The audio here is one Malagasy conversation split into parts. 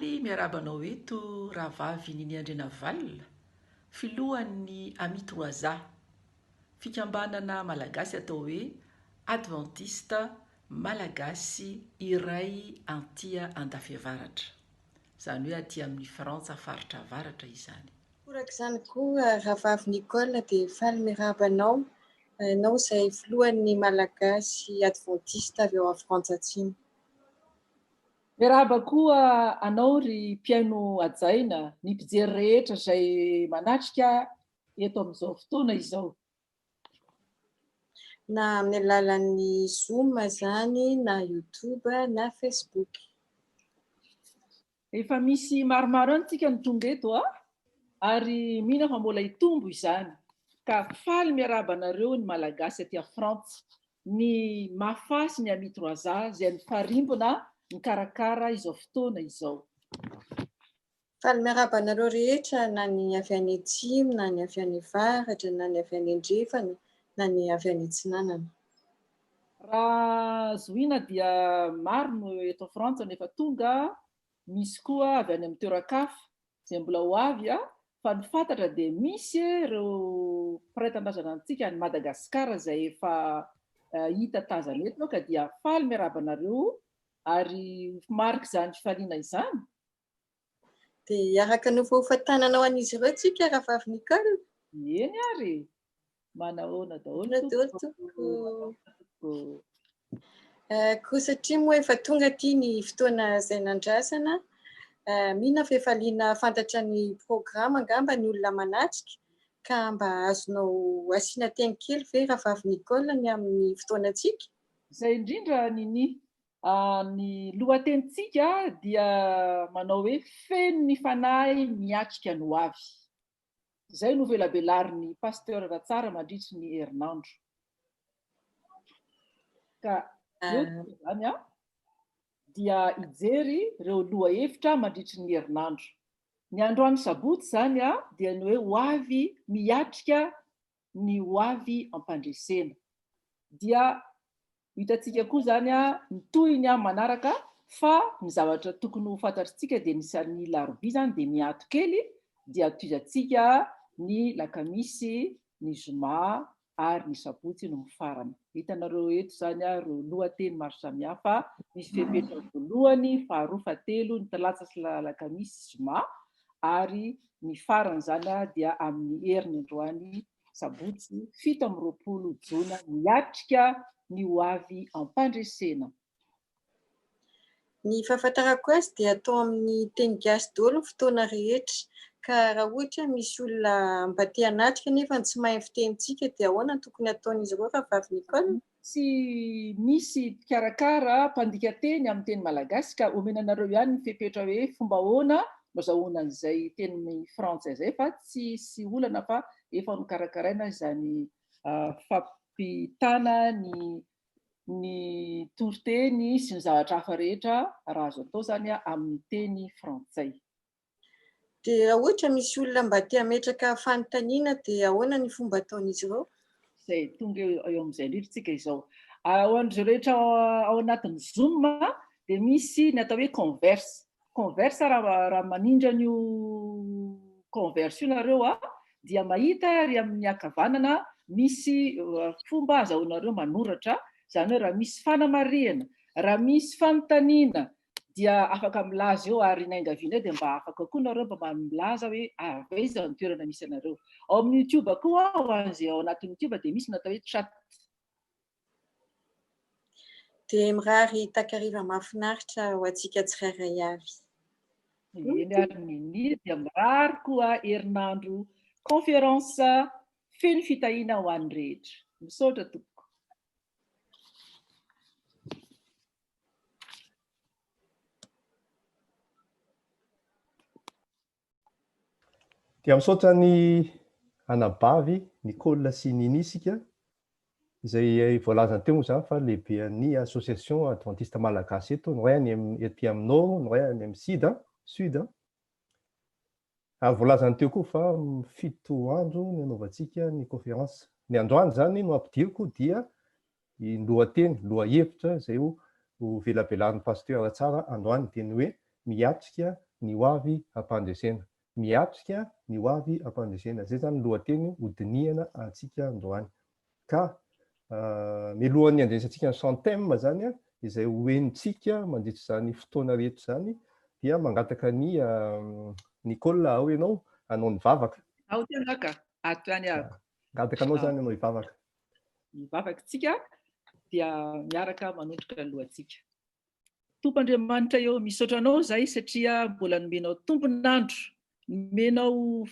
Faly miarabanao eto rahavavy Nini Andrena Valina, filohan'ny Amito Roaza, fikambanana malagasy atao hoe Adventiste malagasy iray antia andafiavaratra. Izany hoe aty amin'ny Frantsa faritra avaratra izany. Koraka izany koa rahavavy Nicole dia faly miarabanao, ianao izay filohan'ny malagasy Adventiste avy eo amin'ny Frantsa atsimo. Miarahaba koa anao ry mpiaino ajaina, ny mpijery rehetra izay manatrika eto amin'izao fotoana izao. Na amin'ny alalan'ny Zoom izany, na YouTube, na Facebook. Efa misy maromaro antsika ny tonga eto ary mino fa mbola hitombo izany. Ka faly miarahaba anareo ny malagasy aty Frantsa, ny Mafasy ny Amito Roaza izay nifarimbona mikarakara izao fotoana izao. Faly miarahaba anareo rehetra, na ny avy any atsimo, na ny avy any avaratra, na ny avy any andrefana, na ny avy any atsinanana. Raha zoina dia maro no eto Frantsa nefa tonga, misy koa avy any amin'ny toeran-kafa izay mbola ho avy fa ny fantatra dia misy ireo mpiray-tandrazana antsika any Madagasikara izay efa hita tazana eto ka dia faly miarahaba anareo ary marika izany fifaliana izany. Dia araka ny fahafantananao an'izy ireo tsika rahavavy Nicole. Eny ary, manahoana daholo koa satria moa efa tonga aty ny fotoana izay nandrasana, mino fa efa liana fantatra ny programa angamba ny olona manatrika, ka mba azonao asiana teny kely ve rahavavy Nicole ny amin'ny fotoanantsika? Izay indrindra Nini, ny lohatenintsika dia manao hoe feno ny fanahy miatrika ny ho avy. Izay no velabelarin'ny pasteur Ratsara mandritra ny herinandro. Ka zany dia ijery ireo lohahevitra mandritra ny herinandro. Ny androany sabotsy zany dia ny hoe ho avy miatrika ny ho avy ampandresena. Dia hitantsika koa zany ny tohiny manaraka fa ny zavatra tokony ho fantatritsika dia nisan'ny larobia zany dia miato kely, dia toizantsika ny lakamisy, ny zoma ary ny sabotsy no mifarana. Hitanareo eto zany ireo lohateny maro samihafa, misy fepetra voalohany, faharoa, fahatelo, ny talata sy lakamisy, zoma, ary ny farany zany dia amin'ny herin'ny androany sabotsy 7 jona miatrika ny ho avy ampandresena. Ny fahafantarako azy dia atao amin'ny teny gasy daholo ny fotoana rehetra, ka raha ohatra misy olona mba te hanatrika nefa tsy mahay fitenintsika dia ahoana tokony ataon'izy ireo rahavavy Nicole? Misy mpikarakara mpandika teny amin'ny teny malagasy ka omenanareo ihany ny fepetra hoe fomba ahoana mazahoana an'izay teny frantsay izay fa tsy olana fa efa nokarakaraina izany fampitana ny toriteny sy ny zavatra hafa rehetra raha azo atao zany amin'ny teny frantsay. Dia raha ohatra misy olona mba te hametraka fanontaniana dia ahoana ny fomba ataon'izy ireo? Izay tonga eo amin'izay indrindra izao. Ao an'izay rehetra ao anatin'ny Zoom dia misy ny atao hoe converse. Converse raha manindra an'io converse io nareo dia mahita ary amin'ny ankavanana misy fomba azahoanareo manoratra, izany hoe raha misy fanamariana, raha misy fanontaniana dia afaka milaza eo ary naingaviana dia mba afaka koa nareo mba milaza hoe avaiza ny toerana misy anareo. Ao amin'ny YouTube koa ao anatin'ny YouTube dia misy natao hoe chat. Dia mirary takariva mahafinaritra ho antsika tsirairay avy. Eny ary Nini dia mirary koa herinandro conférence feno fitahiana ho an'ny rehetra. Misaotra tompoko. Dia misaotra ny anabavy Nicole sy Nini isika izay voalazany teo moa zany fa lehibean'ny association adventiste malagasy eto, ny ray any ety amin'ny nord, ny ray any amin'ny sud. Ary voalazany teo koa fa 7 andro ny anaovantsika ny conférence. Ny androany zany no ampidiriko dia lohateny, lohahevitra izay ho velabelan'ny pasteur tsara androany dia ny hoe miatrika ny hoavy ampandresena. Miatrika ny hoavy ampandresena. Zay zany lohateny hodiniana antsika androany. Ka mialohan'ny andresantsika ny chantème zany a, izay hoenitsika mandritra zany fotoana rehetra zany, dia mangataka ny Nicole ao ianao anao ny vavaka. Ao tianaka, ato any ako. Mangataka anao zany anao hivavaka. Hivavakatsika dia miaraka manondroka lohantsika. Tompoandriamanitra eo misaotra anao zay satria mbola nomenao tompon'andro, nomenao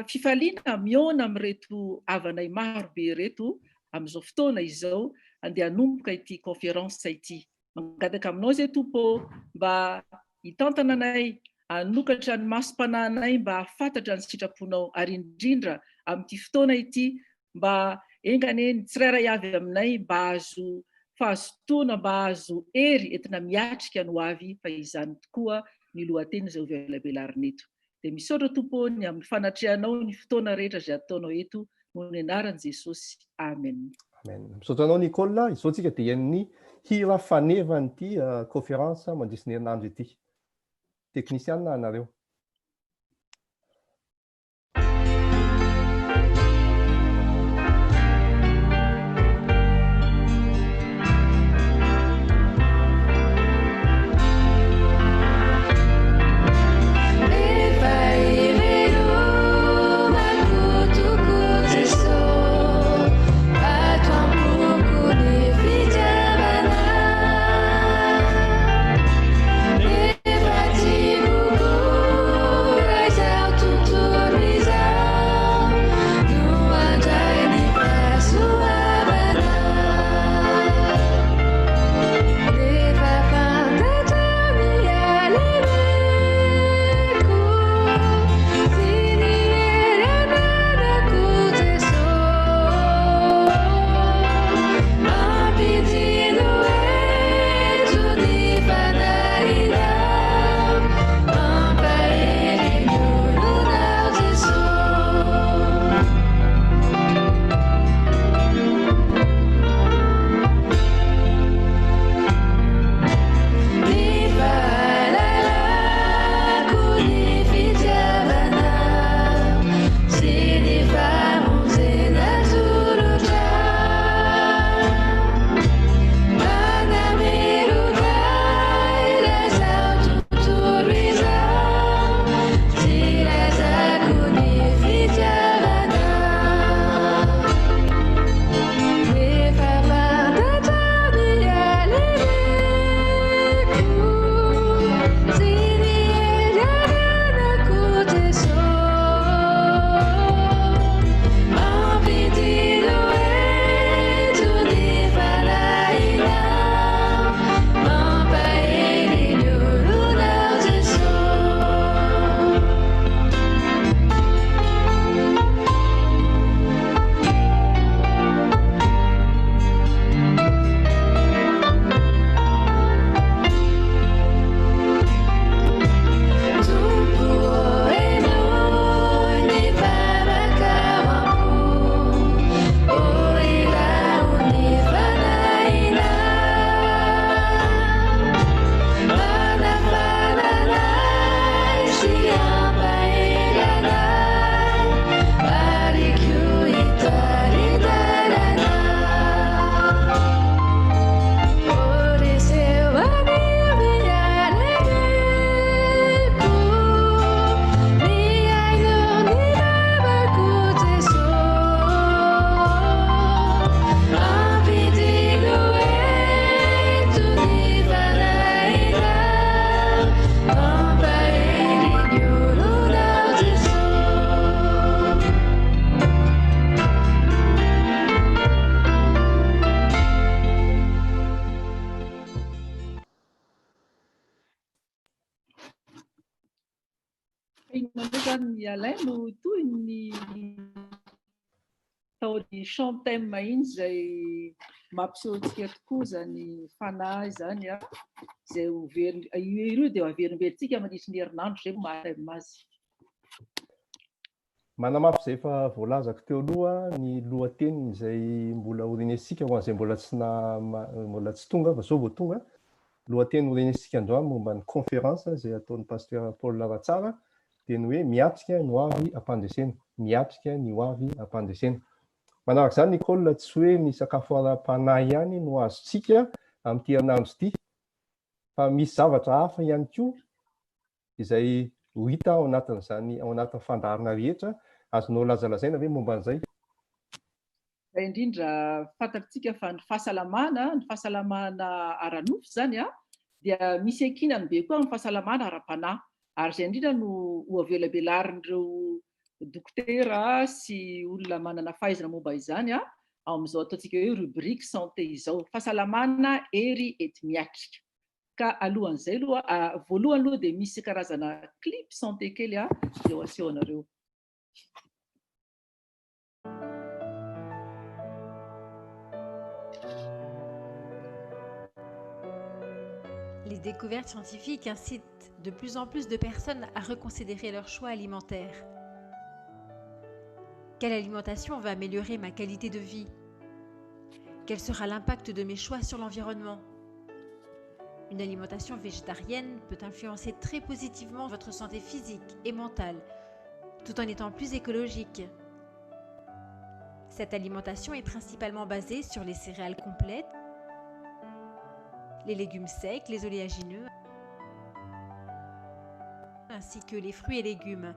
fifaliana miona amin'reto havanay maro be reto amin'izao fotoana izao andeha hanomboka ity conférence ity. Mangataka aminao zay tompo mba hitantana anay, hanokatra ny masom-panahinay mba hafantatra ny sitraponao, ary indrindra amin'ity fotoana ity mba engane ny tsirairay avy aminay mba azo fahazotoana, mba azo hery entina miatrika ny hoavy, fa izany tokoa ny lohateny izay hovelabelarin'eto. Dia misaotra tompo ny amin'ny fanatrehanao ny fotoana rehetra izay ataonao eto, noho ny anaran'i Jesosy. Amen. Amen. Misaotra anao Nicole, izao tsika dia ny hira fanevan'ity conférence mandritra ny herinandro ity. Teknisiana anareo. Alain no toy ny taony chantème iny izay mampiseho antsika tokoa zany fanahy zany a, izay ireo dia averimbelintsika mandritra ny herinandro izay mahay azy. Manamafy izay efa voalazako teo aloha ny lohateny izay mbola horinesika ho an'izay mbola tsy tonga fa zao vao tonga, lohateny horenisika androany momba ny conférence zay ataon'ny pasteur Paul Lavatsara dia ny hoe miatrika ny hoavy ampandresena, miatrika ny hoavy ampandresena. Manaraka izany Nicole, tsy hoe ny sakafo ara-panahy ihany no azontsika amin'ity herinandro ity, fa misy zavatra hafa ihany koa izay ho hita ao anatin'izany, ao anatin'ny fandaharana rehetra. Azonao lazalazaina hoe momba an'izay? Indrindra fantatsika fa ny fahasalamana ara-nofo zany dia misy ankinany be koa amin'ny fahasalamana ara-panahy, ary izay indrindra no ho avelabelarin'ireo dokotera sy olona manana fahaizana momba izany amin'izao ataontsika hoe rubrique santé izao, fahasalamana hery ety miatrika. Ka alohan'izay aloha, voalohany aloha dia misy karazana clip santé kely eo asehonareo. Les découvertes scientifiques incitent de plus en plus de personnes à reconsidérer leur choix alimentaire. Quelle alimentation va améliorer ma qualité de vie? Quel sera l'impact de mes choix sur l'environnement? Une alimentation végétarienne peut influencer très positivement votre santé physique et mentale, tout en étant plus écologique. Cette alimentation est principalement basée sur les céréales complètes, les légumes secs, les oléagineux, ainsi que les fruits et légumes.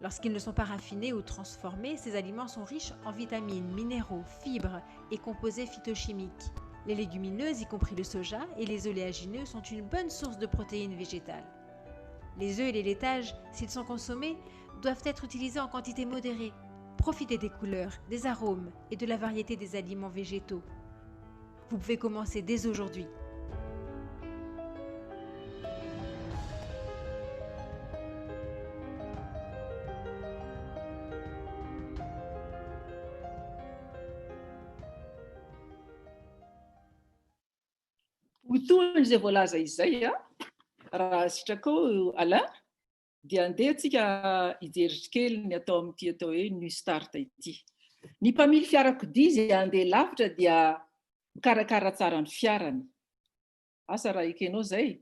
Lorsqu'ils ne sont pas raffinés ou transformés, ces aliments sont riches en vitamines, minéraux, fibres et composés phytochimiques. Les légumineuses, y compris le soja, et les oléagineux sont une bonne source de protéines végétales. Les œufs et les laitages, s'ils sont consommés, doivent être utilisés en quantité modérée. Profitez des couleurs, des arômes et de la variété des aliments végétaux. Vous pouvez commencer dès aujourd'hui. Toy izay voalaza izay raha sitrako Alain dia andeha antsika hijery kely ny atao amin'ity atao hoe New Start ity. Ny mpamily fiarakodia izay andeha lavitra dia mikarakara tsara ny fiarany. Asa raha ekenao zay.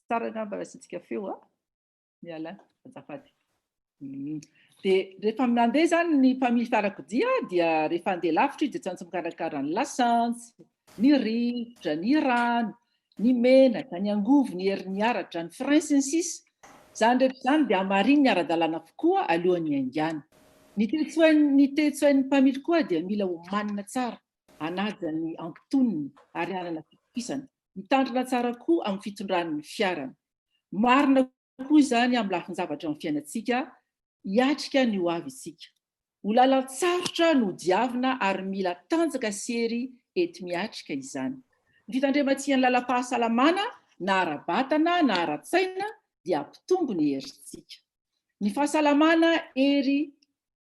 Tsara ngamba rasintsika feo ny Alain azafady. Dia rehefa mandeha zany ny mpamily fiarakodia dia rehefa andeha lavitra dia tsy mikarakara ny lasantsy, ny rivotra, ny rano, ny menaka, ny angovo, ny herinaratra, ny frein sy ny sisa. Zany rehetra zany dia hamariny ny ara-dalàna avokoa alohan'ny haingana. Ny tetsoan'ny mpamily koa dia mila homanina tsara, hanaja ny ankitoniny ary hanana fitokisana. Mitandrina tsara koa amin'ny fitondran'ny fiarany. Marina koa izany amin'ny lafiny zavatra amin'ny fiainantsika, hiatrika ny ho avy isika. Ho lalan-tsarotra no diavina ary mila tanjaka sery ety miatrika izany. Ny fitandrematsian'ny lalam-pahasalamana na ara-batana na ara-tsaina dia ampitombo ny herintsika. Ny fahasalamana hery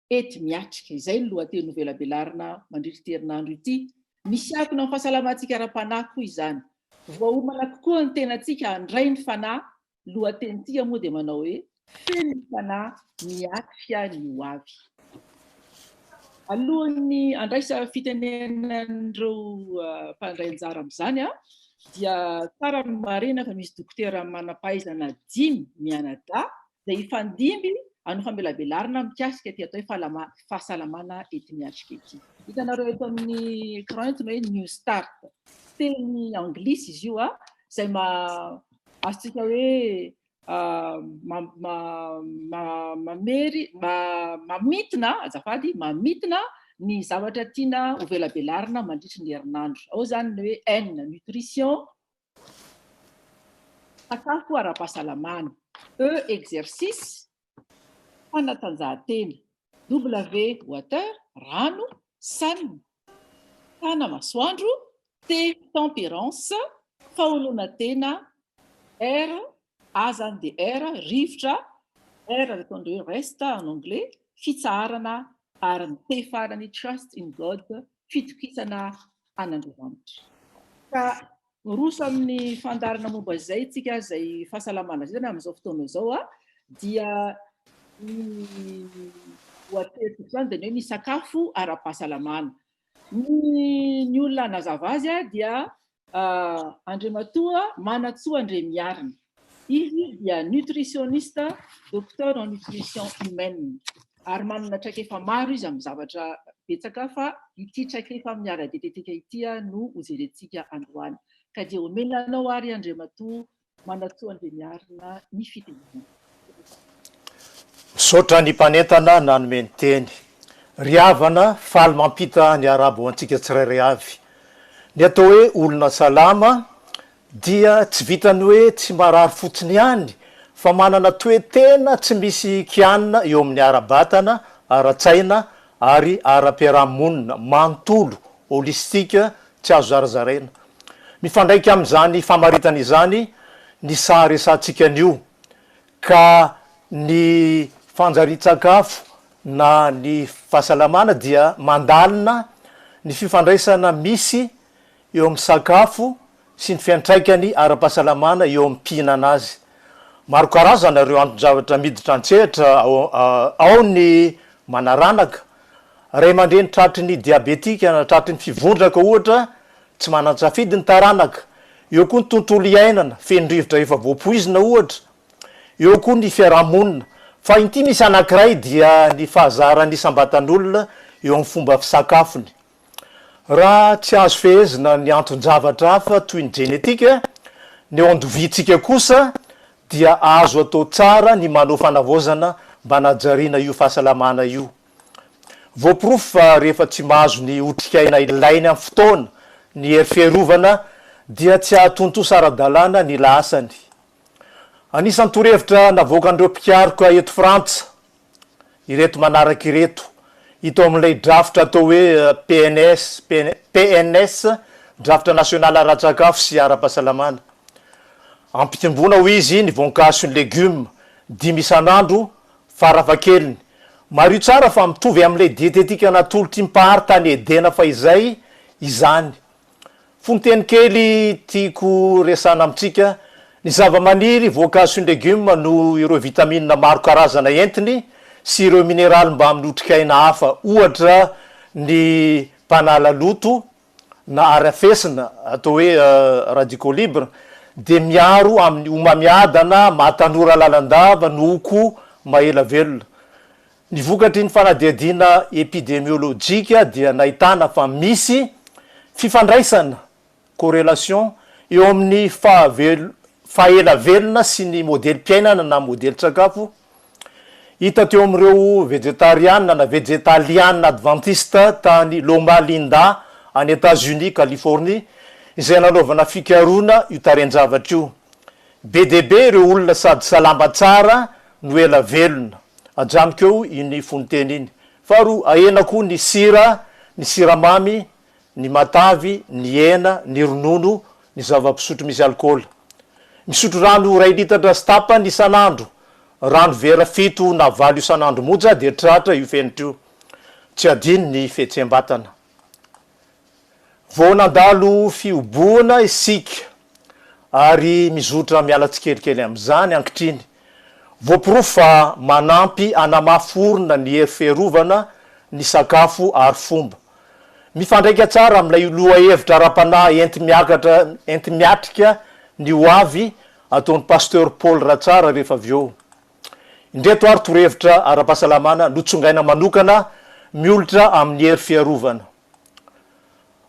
ety miatrika, izay ny lohateny novelabelarina mandritra ity herinandro ity. Misiakina amin'ny fahasalamantsika ara-panahy koa izany. Voahomana kokoa ny tenantsika handray ny fanahy, lohateny ity moa dia manao hoe feno ny fanahy miatrika ny ho avy. Alohan'ny andraisa fitenenan'ireo mpandray anjara amin'izany dia tsara ny marina fa misy dokotera manam-pahaizana 5 mianadahy izay hifandimby hanao famelabelarina mikasika ity atao hoe fahasalamana ety miatrika ity. Hitanareo eto amin'ny écran hoe New Start. Teny anglisy izy io izay azontsika hoe mamitina ny zavatra tiana ho velabelarina mandritra ny herinandro. Ao zany hoe N, nutrition, sakafo ara-pahasalamana. E, exercice, fanatanjahantena. W, water, rano, san, tana masoandro. T, tempérance, faholoana tena. R, A zany dia R, rivotra. R ataondreo reste en anglais, fitsaharana ary ny T farany trust in God, fitokisana an'Andriamanitra. Ka roso amin'ny fandarana momba izay tsika izay fahasalamana zay amin'izao fotoana izao dia oatetika zany de ny hoe misakafo ara-pahasalamana. Ny olona nazava azy dia Andriamatoa Manatsoa Andremiarina. Izy dia nutritionniste, docteur en nutrition humaine. Ary manana traikefa maro izy amin'ny zavatra betsaka fa ity traikefa amin'ny ara-dietetika ity no hojerentsika androany. Ka dia omenanao ary Andriamatoa Manatsoa Andremiarina ny fitehirizana. Misaotra ny mpanentana nanome ny teny. Ry havana faly mampita ny arabo antsika tsirairay avy. Ny atao hoe olona salama dia tsy vitany hoe tsy marary fotsiny ihany fa manana toe-tena tsy misy kianina eo amin'ny ara-batana, ara-tsaina ary ara-piarahamonina, manontolo, holistika, tsy azo zarazaraina. Mifandraiky amin'izany famaritana izany ny saharesantsika anio ka ny fanjari-tsakafo na ny fahasalamana dia mandalina ny fifandraisana misy eo amin'ny sakafo sy ny fiantraikany ara-pahasalamana eo amin'ny mpihinana azy. Maro karazana ireo anton-javatra miditra an-tsehatra, ao ny manaranaka, ray aman-dreny tratry ny diabetika na tratry ny fivondraka ohatra tsy manan-tsafidy ny taranaka. Eo koa ny tontolo iainana, feno-drivotra efa voapoizina ohatra. Eo koa ny fiarahamonina. Fa ity misy anankiray dia ny fahazarany sambatan'olona eo amin'ny fomba fisakafony. Raha tsy azo fehezina ny anton-javatra hafa toy ny genetika, ny eo andovitsika kosa dia azo atao tsara ny manao fanavaozana mba najariana io fahasalamana io. Voaporofo fa rehefa tsy mahazo ny otrikaina ilainy amin'ny fotoana, ny hery fiarovana dia tsy ahatontosa ara-dalàna ny lasany. Anisan'ny torohevitra navoakan'ireo mpikaroka eto Frantsa, ireto manaraka ireto, hita amin'ilay drafitra atao hoe PNS, drafitra nasional ara-tsakafo sy ara-pahasalamana. Ampitombona ho izy ny voankazo sy ny legioma 5 isan'andro farafakeliny. Maro tsara fa mitovy amin'ilay dietetika natolotra mpahary tany Edena fa izay izany. Fonteny kely tiako resana amintsika, ny zava-maniry, voankazo sy ny legioma no ireo vitamina maro karazana entiny sy ireo mineraly mba amin'ny otrikaina hafa, ohatra ny mpanala loto na arafesina atao hoe radical libre, de miaro amin'ny omamiadana, mahatanora lalandava, noko maela velona. Ny vokatry ny fanadihadiana epidemiolojika dia nahitana fa misy fifandraisana, corrélation eo amin'ny fahaela velona sy ny modely-piainana na modely-tsakafo. Hita teo amin'ireo vegetariana na vegetaliana adventiste tany Loma Linda any États-Unis, Californie, izay nanaovana fikaroana io tarenjavatra io. BDB ireo olona sady salama tsara no ela velona. Ajamiko iny fonteny iny. Faharoa, ahena koa ny sira, ny siramamy, ny matavy, ny hena, ny ronono, ny zava-pisotro misy alcool. Misotro rano 2 litatra sy tapany isan'andro, rano vera 7 na 8 isan'andro moja dia tratra io fenitra io. Tsy adino ny fihetsem-batana. Vao nandalo fioboana isika ary mizotra miala tsikelikely amin'izany ankitriny. Voaporofo fa manampy anamaforona ny hery fiarovana ny sakafo ary fomba. Mifandraika tsara amin'ilay loha hevitra ara-panahy enti-miatrika ny hoavy ataon'ny pasteur Paul Ratsara rehefa avy eo. Indreto ary torohevitra ara-pahasalamana notsongaina manokana miolotra amin'ny hery fiarovana.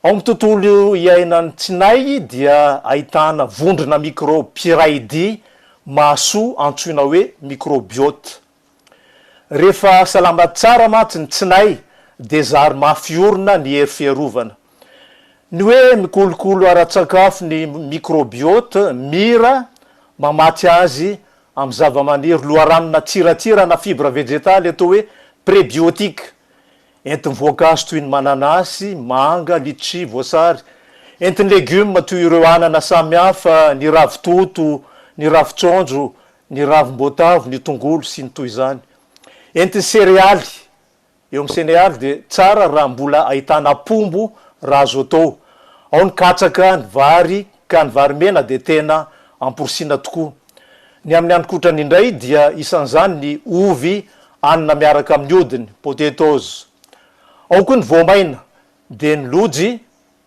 Ao amin'ny tontolo iainan'ny tsinay dia ahitana vondrona microbe pyraidi mahasoa antsoina hoe microbiote. Rehefa salama tsara matsy ny tsinay dia zary mafiorina ny hery fiarovana. Ny hoe mikolokolo ara-tsakafo ny microbiote mira mamatsy azy amin'ny zava-maniry loharanona tsiratsira na fibra végétale atao hoe prébiotique. Entiny voankazo toy ny mananasy, manga, litchi, voasary. Entiny legioma toy ireo anana samihafa, ny ravitoto, ny ravitsondro, ny ravim-boatavo, ny tongolo sy ny toy izany. Entiny céréaly, eo amin'ny céréaly dia tsara raha mbola ahitana pombo raha azo atao. Ao ny katsaka, ny vary, ka ny vary mena dia tena amporisiana tokoa. Ny amin'ny haninkotrany indray dia isan'izany ny ovy anina miaraka amin'ny odiny potatoes. Ao koa ny voamaina de ny lojy,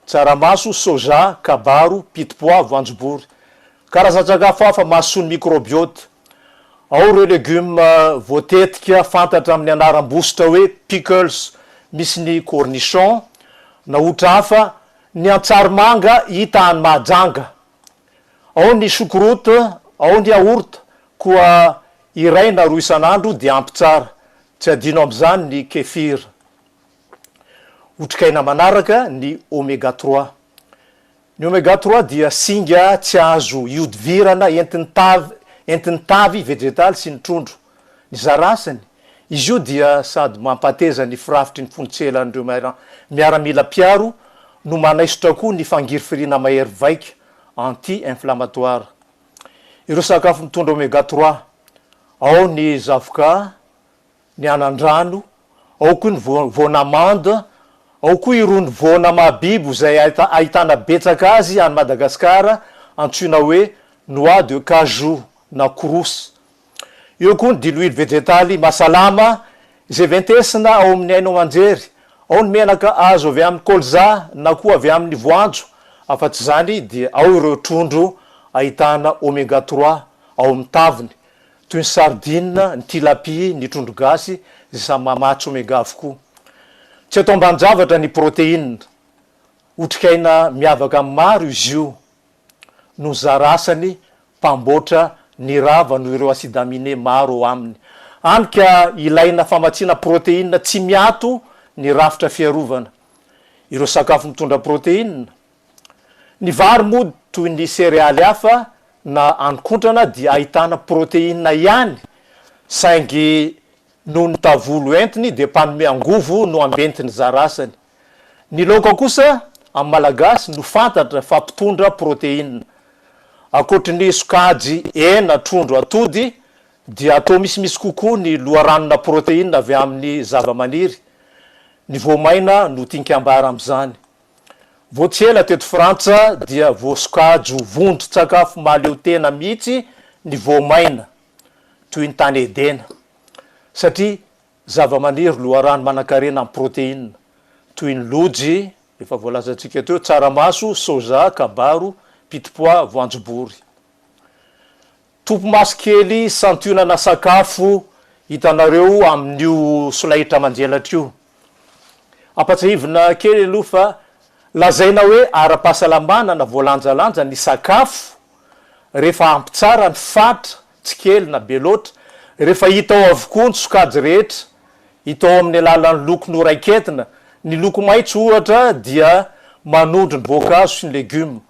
tsaramaso, soja, kabaro, pitipois, voanjobory. Karazan-tsakafo hafa mahasony microbiote. Ao reo legume voatetika fantatra amin'ny anaram-bositra hoe pickles, misy ny cornichon, na otra hafa ny antsaromanga hita any mahajanga. Ao ny choucroute, ao ny yaourt, koa iray na roa isan'andro de ampy tsara. Tsy adino am'izany ny kéfir. Otrikaina manaraka ny oméga 3. Ny oméga 3 dia singa tsy azo iodivirana entin'ny tavy végétaly sy ny trondro. Ny zarasany, izy io dia sady mampateza ny firafitry ny fontselan'ireo miaramila piaro no manaisotra koa ny fangirifirina mahery vaika anti-inflammatoire. Ireo sakafo mitondra oméga 3, ao ny zavoka, ny anandrano, ao koa ny voanamande, ao koa irony voana mahabibo zay ahitana betsaka azy any Madagasikara, antsoina hoe noix de cajou na korosy. Eo koa ny diluide végétaly mahasalama izay ventesina ao amin'ny haino aman-jery. Ao ny menaka azo avy amin'ny colza na koa avy amin'ny voanjo. Afa-tsy zany dia ao ireo trondro ahitana oméga 3 ao amin'ny taviny, toy ny sardine, ny tilapia, ny trondro gasy, izay samy mamatsy oméga avokoa. Tsy atao ambanin-javatra ny protéine. Otrikaina miavaka amin'ny maro izy io, no zarasany mpamboatra ny rava no ireo acide aminé maro ao aminy. Anika ilaina famatsiana protéine tsy miato ny rafitra fiarovana. Ireo sakafo mitondra protéine, ny vary moa toy ny céréaly hafa na ankontrana dia ahitana protéine ihany, saingy no ny tavolo entiny de mpanome angovo no ambentiny zarasany. Ny laoka kosa amin'ny malagasy no fantatra fa mpitondra protéine. Akoatry ny sokajy, hena, trondro, atody dia atao misimisy kokoa ny loharanona protéine avy amin'ny zava-maniry. Ny voamaina no tinkambara am'izany. Voatsela teto Frantsa dia voasokajy vondron-tsakafo mahaleo tena mihitsy ny voamaina toy ny tany Edena, satria zava-maniry loharano manan-karena amin'ny protéine toy ny lojy, efa voalazantsika teo, tsaramaso, soja, kabaro, pitipois, voanjobory. Topo-maso kely santionana sakafo hitanareo amin'io solaitra manjelatra io. Ampatsahivina kely aloha fa lazaina hoe ara-pahasalamana na voalanjalanja ny sakafo rehefa ampy tsara ny fatra, tsy kely na be loatra, rehefa hitao avokoa ny sokajy rehetra, hitao amin'ny alalan'ny loko noraiketina. Ny loko maitso ohatra dia manondro ny voankazo sy ny legioma,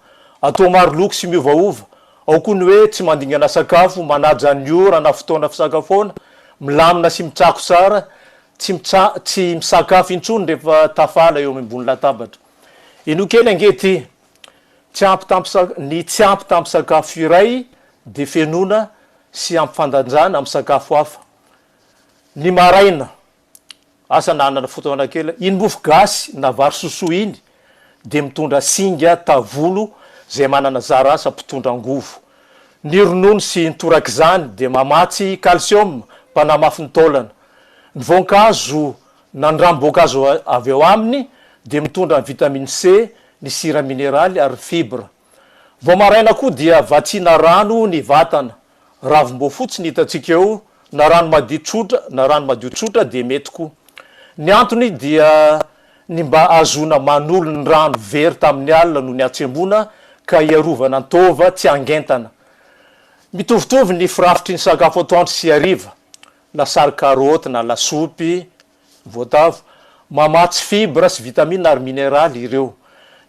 atao maro loko sy miovaova. Ao koa ny hoe tsy mandingana sakafo, manaja ny ora na fotoana fisakafoana, milamina sy mitsako tsara, tsy misakafo intsony rehefa tafala eo ambony latabatra. Ino kely angety, ny tsy ampy tampy sakafo iray de fenona sy ampifandanjana amin'ny sakafo hafa. Ny maraina, asa nanana fotoana kely, iny mofo gasy na vary sosoa iny de mitondra singa tavolo zay manana zarasa mpitondra angovo. Ny ronono sy ntorak'izany de mamatsy calcium, mpanamafy ny taolana. Ny voankazo na ny ranom-boankazo avy eo aminy de mitondra ny vitamine C, ny sira mineraly ary fibre. Vao maraina koa dia vatsiana rano ny vatana, ravim-boafotsy ny hitantsika eo, na rano madio tsotra na rano madio tsotra de mety koa. Ny antony dia ny mba azona manolo ny rano very tamin'ny alina no ny atsembona ka iarovana antova tsy angentana. Mitovitovy ny firafitry ny sakafo atoandro sy hariva, lasary karoty na lasopy, voatavo, mamatsy fibra sy vitamine ary mineraly ireo.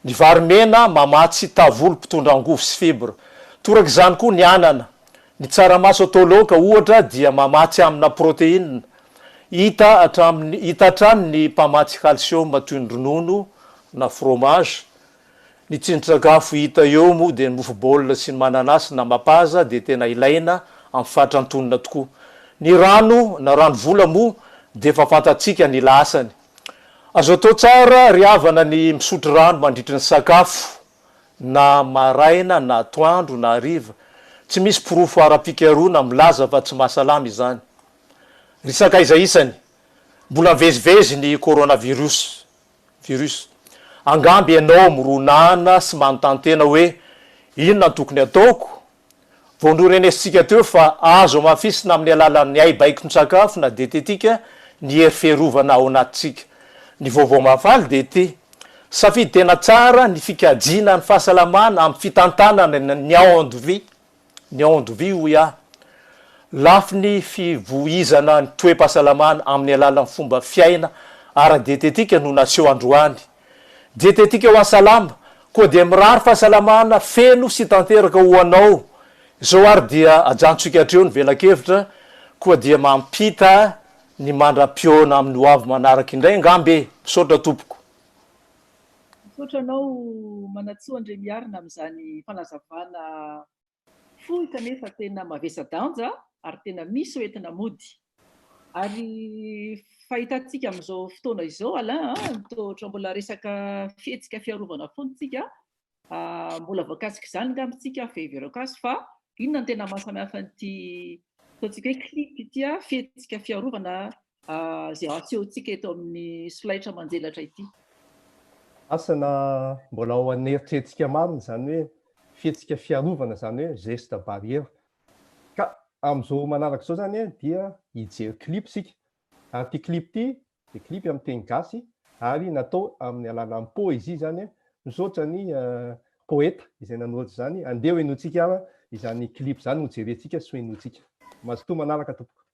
Ny vary mena mamatsy tavolo mpitondra angovo sy fibra. Torak'izany koa ny anana, ny tsaramaso atao laoka ohatra dia mamatsy amina protéine. Hita hatrany ny mpamatsy calcium toy ny ronono na fromage. Ny tsindrin-tsakafo hita eo moa de ny mofo baolina sy ny mananasy na mapaza de tena ilaina amin'ny fatrantonona tokoa. Ny rano na rano vola moa de efa fantatsika ny lasany. Azo atao tsara riavana ny misotro rano mandritry ny sakafo na maraina na atoandro na hariva. Tsy misy pirofo ara-pikaroana milaza fa tsy mahasalama izany. Risaka iza isany mbola mivezivezy ny coronavirus angamby ianao mironana sy manontantena hoe inona tokony ataoko voandorenesitsika teo fa azo mafisina amin'ny alalan'ny ay baiko ny sakafo na dietetika ny hery fiarovana ao anatitsika ny vaovao mafaly de ty safidy tena tsara ny fikajiana ny fahasalamana amin'ny fitantanana ny aondovie hoy aho lafy ny fivoizana ny toe-pahasalamana amin'ny alalan'ny fomba fiaina ara-dietetika no naseho androany dietetika ho ansalama koa dia mirary fahasalamana feno sy tanteraka ho anao zao ary dia ajantsika hatreo ny velakevitra koa dia mampita ny mandra-piona amin'ny hoavy manaraka indray angambe misaotra tompoko misaotra anao manatsoa andre miarina amin'izany fanazavana fohy kanefa tena mavesa-danja ary tena misy hoentina mody ary fahitantsika amin'izao fotoana izao Alain totra mbola resaka fihetsika fiarovana fontsika mbola voakasika izany ngambitsika feheverakasy fa inona ny tena mahasamihafa nyity ataontsika hoe clip ity fihetsika fiarovana zay asehontsika eto amin'ny solaitra manjelatra ity asana mbola ao aneritreretintsika marina zany hoe fihetsika fiarovana zany hoe geste barrière ka amin'izao manaraka izao zany dia hijery clip sika ary ty clip ty de clip amin'ny teny gasy ary natao amin'ny alalan'ny poésie zany misaotra ny poeta izay nanoratry zany andeha ho enotsika ara izany clip zany ho jerentsika sy ho enotsika mazotoa manaraka tompoko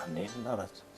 anenina raha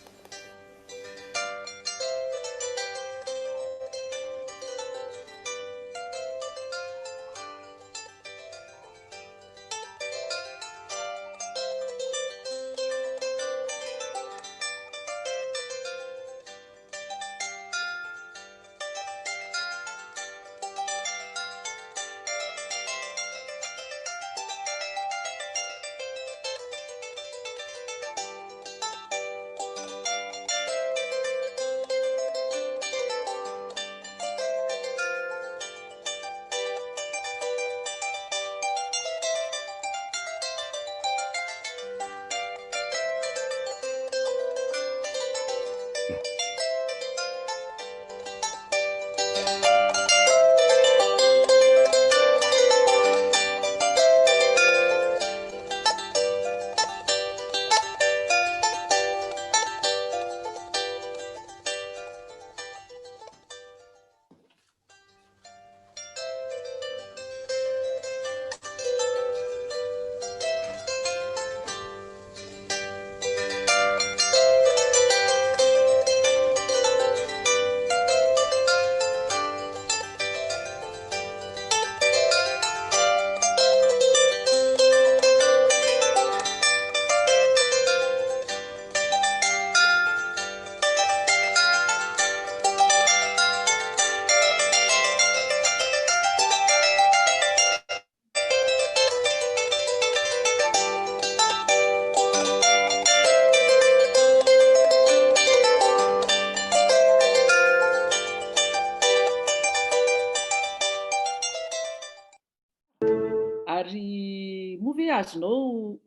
ary move azonao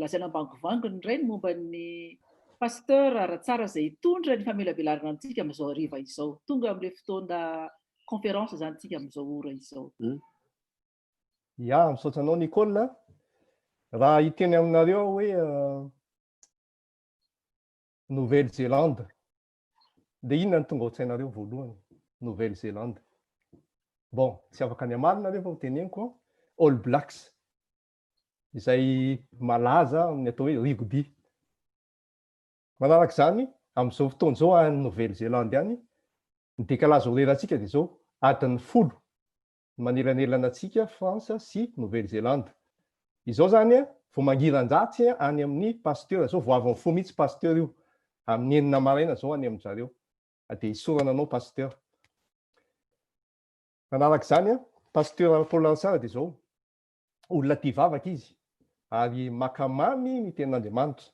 lazaina ambangovangony ireny momba ny pasteur ara-tsara zay hitondra ny famelabelarana antsika amin'izao hariva izao tonga amin'ilay fotoana conférence zany tsika amin'izao ora izao ya misaotra anao Nicole raha hiteny aminareo hoe Nouvelle-Zélande de inona ny tonga ao tsainareo voalohany Nouvelle-Zélande bon tsy afaka any amarina rehefa hoteneniko All Blacks izay malaza amin'ny atao hoe rugby manaraka zany amin'izao fotoana izao any Nouvelle-Zélande any ny décalage horaire antsika dia zao adiny 10 manelanelana antsika France sy Nouvelle-Zélande izao zany vao mangiran-dratsy any amin'ny pasteur zao vao avy amin'ny fo mihitsy pasteur io amin'ny enina maraina zao any amin'ny zareo dia isorana anao pasteur manaraka zany pasteur Paul Lansara dia zao olona tia vavaka izy ary makamamy ny tenin'Andriamanitra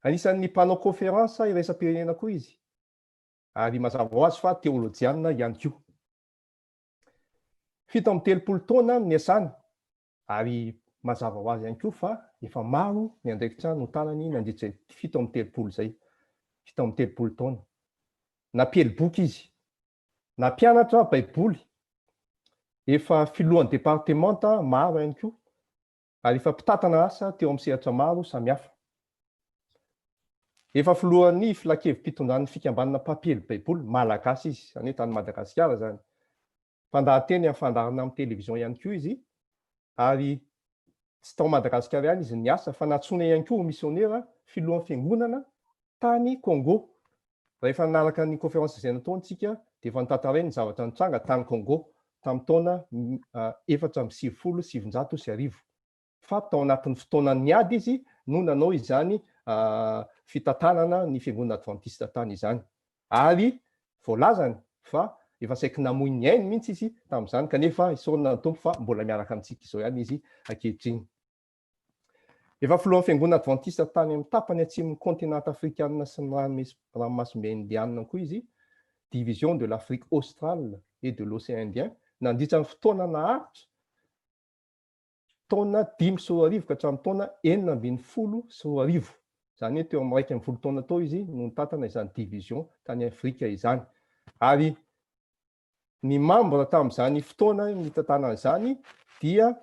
anisan'ny mpanao conférence iraisam-pirenena koa izy ary mazava ho azy fa teolojiana ihany koa 7 amby 30 taona niasany ary mazava ho azy ihany koa fa efa maro ny andraikitra no tanany nandritra 7 zay 7 taona napiely boky izy na mpianatra baiboly efa filohan'ny departemanta maro ihany koa ary efa mpitatana asa teo amin'ny sehatra maro samihafa efa filohan'ny filakevim-pitondran'ny fikambanana mpapiely baiboly malagasy izy zany hoe tany Madagasikara zany fandahateny amin'ny fandarana amin'ny televizion ihany koa izy ary tsy tao Madagasikara ihany izy niasa fa natsona ihany koa missionnaire filohan'ny fiangonana tany Congo rehefa nanaraka ny conférence izay nataontsika dia efa nitantarainy ny zavatra nitranga tany Congo tamin'ny taona 470 fa tao anatin'ny fotoana niady izy no nanao izany fitantanana ny fiangonana adventiste tany izany ary voalazany fa efa saiky namoy ny ainy mihitsy izy tamin'izany kanefa isaorana tompo fa mbola miaraka amintsika izao ihany izy ankehitriny efa filohan'ny fiangonana adventiste tany amin'ny tapany atsimon'ny continent africaine sy ny ranomasimbe indiana koa izy division de l'Afrique australe et de l'océan Indien nandritra ny fotoana naharitra taona 5 ka hatramin'ny taona 9 zany hoe teo amin'ny 1 taona tao izy no nitatana izany division tany Afrika izany ary ny membre tamin'izany fotoana nitatana izany dia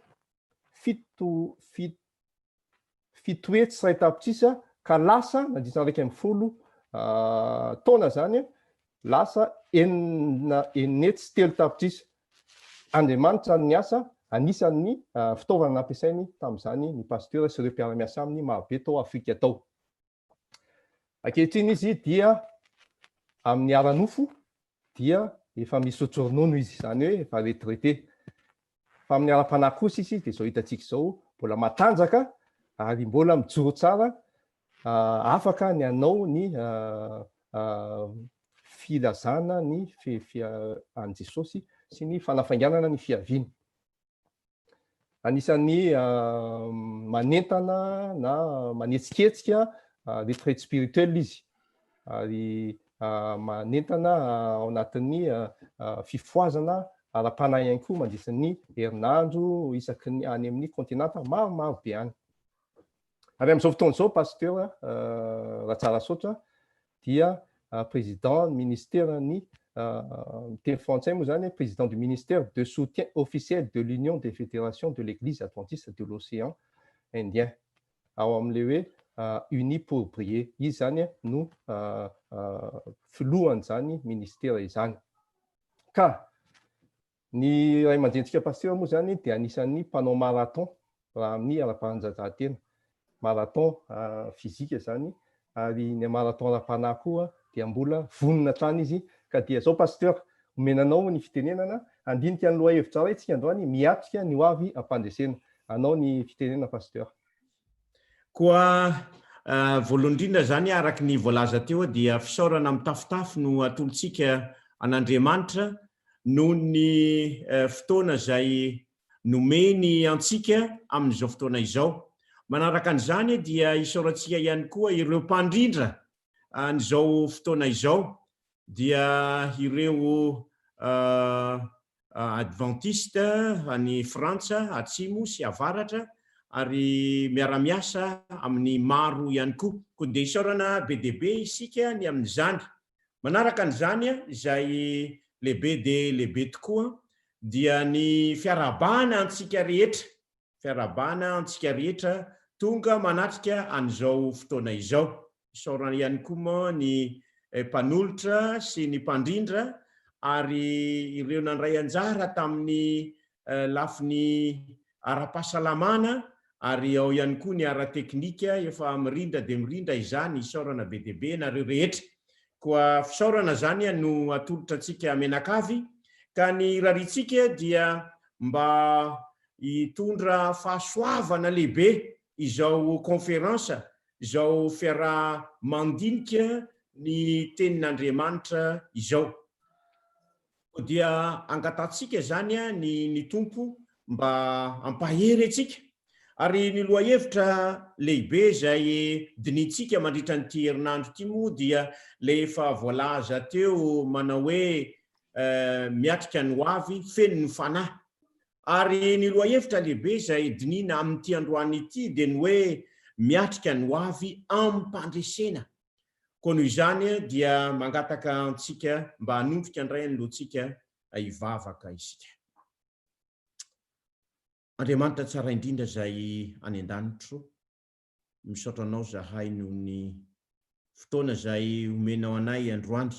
fito hetsy sy iray tapitrisa ka lasa nandritra 1 taona zany lasa 9 hetsy sy 3 tapitrisa Andriamanitra ny asa anisan'ny fitaovana nampiasainy tamin'izany ny pasteur sy ireo mpiara-miasa aminy marobe tao Afrika tao ankehitriny izy dia amin'ny aranofo dia efa misotro ronono izy zany hoe efa retraité fa amin'ny ara-panahy kosa izy dia zao hitantsika izao mbola matanjaka ary mbola mijoro tsara afaka ny anao ny filazana ny an Jesosy sy ny fanafainganana ny fiaviany anisan'ny manentana na manetsiketsika retraite spirituelle izy ary manentana ao anatin'ny fifoazana ara-panahy ihany koa mandrisan'ny herinandro isaky ny any amin'ny kontinanta maro be any ary amin'izao fotoana izao pasteur Ratsara Sotra dia président ministère ny teny frantsay moa zany président du ministère de soutien officiel de l'Union des fédérations de l'église adventiste de l'océan Indien ao amin'le hoe Unis pour prier izy zany no filohany zany ministère izany ka ny ray aman-drentsika pasteur moa zany dia anisan'ny mpanao marathon raha amin'ny ara-pahajanjahantena marathon fizika zany ary ny marathon ara-panahy koa dia mbola vonona trany izy ka dia zao pasteur omenanao ny fitenenana andinika ny lohahevitra ray tsika androany miatrika ny hoavy ampandresena anao ny fitenenana pasteur koa voalohany indrindra zany araka ny voalaza teo dia fisaorana mitafitafy no atolotsika an'Andriamanitra noho ny fotoana izay nomeny antsika amin'izao fotoana izao manaraka an'izany dia isaorantsika ihany koa ireo mpandrindra n'izao fotoana izao dia ireo adventiste any Frantsa atsimo sy avaratra ary miara-miasa amin'ny maro ihany koa dia isaorana be dia be isika ny amin'izany manaraka an'izany izay lehibe dia lehibe tokoa dia ny fiarabana antsika rehetra tonga manatrika an'izao fotoana izao isaorana ihany koa moa ny mpanolotra sy ny mpandrindra ary ireo nandray anjara tamin'ny lafiny ara-pahasalamana ary ao ihany koa ny ara-teknika efa mirindra dia mirindra izany isaorana be dia be nareo rehetra koa fisaorana zany no atolotra antsika menakavy ka ny rarintsika dia mba hitondra fahasoavana lehibe izao conférence izao fiaraha-mandinika ny tenin'Andriamanitra izao dia angatantsika zany ny tompo mba ampahery atsika ary ny lohahevitra lehibe zay dinitsika mandritra nyity herinandro ity moa dia lefa voalaza teo manao hoe miatrika ny hoavy feno ny fanahy Ary ny loahevitra lehibe izay dinina amin'ity androany ity dia ny hoe miatrika ny hoavy ampandresena. Koa noho izany dia mangataka antsika mba hanomboka andray anyloantsika hivavaka isika. Andriamanitra tsara indrindra izay any an-danitro, misaotra anao zahay noho ny fotoana izay omenao anay androany,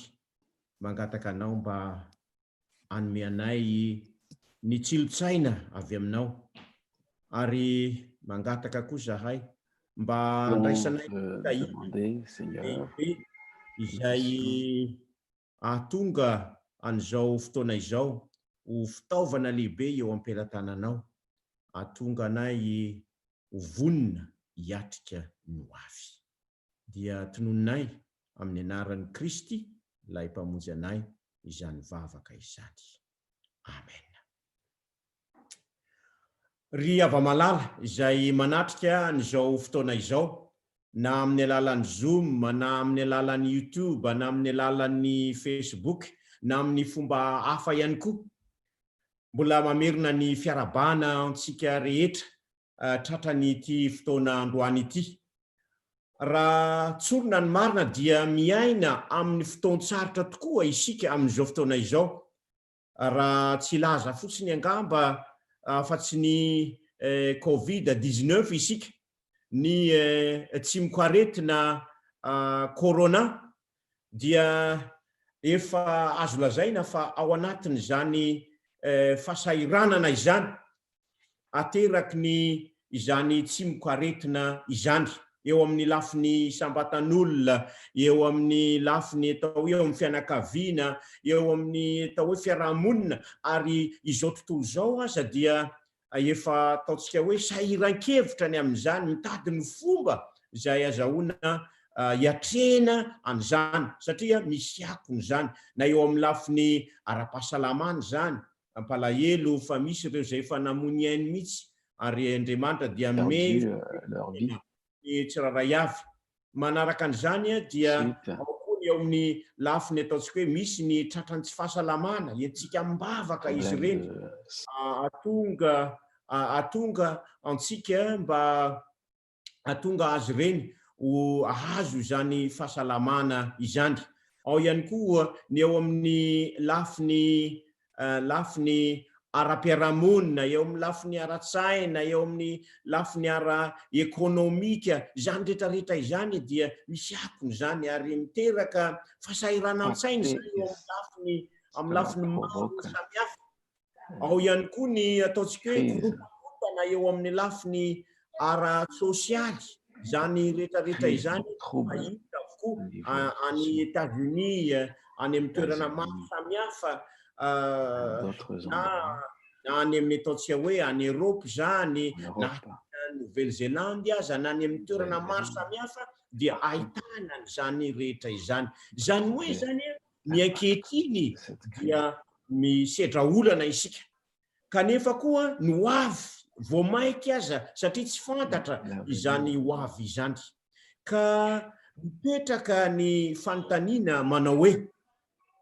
mangataka anao mba hanome anay ny tsilosaina avy aminao, ary mangataka koa zahay mba andraisanay lehibe izay ahatonga an'izao fotoana izao ho fitaovana lehibe eo am-pelantananao, ahatonga anay ho vonina hiatrika ny hoavy. Dia tononinay amin'ny anaran'i Kristy ilay mpamonjy anay izany vavaka izany. Amen. Ry ava-malala izay manatrika an'izao fotoana izao, na amin'ny alalan'ny Zoom, na amin'ny alalan'ny YouTube, na amin'ny alalan'ny Facebook, na amin'ny fomba hafa ihany koa, mbola mamerina ny fiarabana antsika rehetra tratrany ity fotoana androany ity. Raha tsorona ny marina dia miaina amin'ny fotoan-tsarotra tokoa isika amin'izao fotoana izao. Raha tsy laza fotsiny angamba fa tsy ny Covid-19 isika, ny tsy mikoaretina corona, dia efa azo lazaina fa ao anatin' izany fahasahiranana izany ateraky ny izany tsy mikoaretina izany, eo amin'ny lafiny sambatan'olona, eo amin'ny lafiny atao eo amin'ny fianakaviana, eo amin'ny atao hoe fiarahamonina. Ary izao tontolo izao aza dia efa ataontsika hoe sahiran-kevitra ny amin'izany, mitady ny fomba izay azahoana hiatrena an'izany, satria misy akony izany, na eo amin'ny lafiny ara-pahasalamana izany, ampalahelo fa misy ireo izay efa namony ainy mihitsy, ary Andriamanitra dia ny tsiraray avy. Manaraka an'izany dia ao koa ny eo amin'ny lafiny ataontsika hoe misy ny tratrany tsy fahasalamana, entsika mibavaka izy ireny, ahatonga antsika mba ahatonga azy ireny ho ahazo izany fahasalamana izany. Ao ihany koa ny eo amin'ny lafiny ara-piarahamonina, eo amin'ny lafiny ara-tsaina, eo amin'ny lafiny ara-ekônômika, izany rehetrarehetra izany dia misy akony izany, ary miteraka fahasahiranam-tsaina izany amin'ny lafiny maro samihafa. Ao ihany koa ny ataontsika hoe korontana eo amin'ny lafiny ara-sosialy, izany rehetrarehetra izany mahita avokoa any États-Unis, any amin'ny toerana maro samihafa, na any amin'ny ataontsika hoe any Europe izany, na Nouvelle-Zélande aza, na any amin'ny toerana maro samihafa, dia ahitana izany rehetra izany. Izany hoe zany ny ankehitriny dia misedra olana isika, kanefa koa ny hoavy vao maiky aza, satria tsy fantatra izany hoavy izany. Ka mipetraka ny fanontaniana manao hoe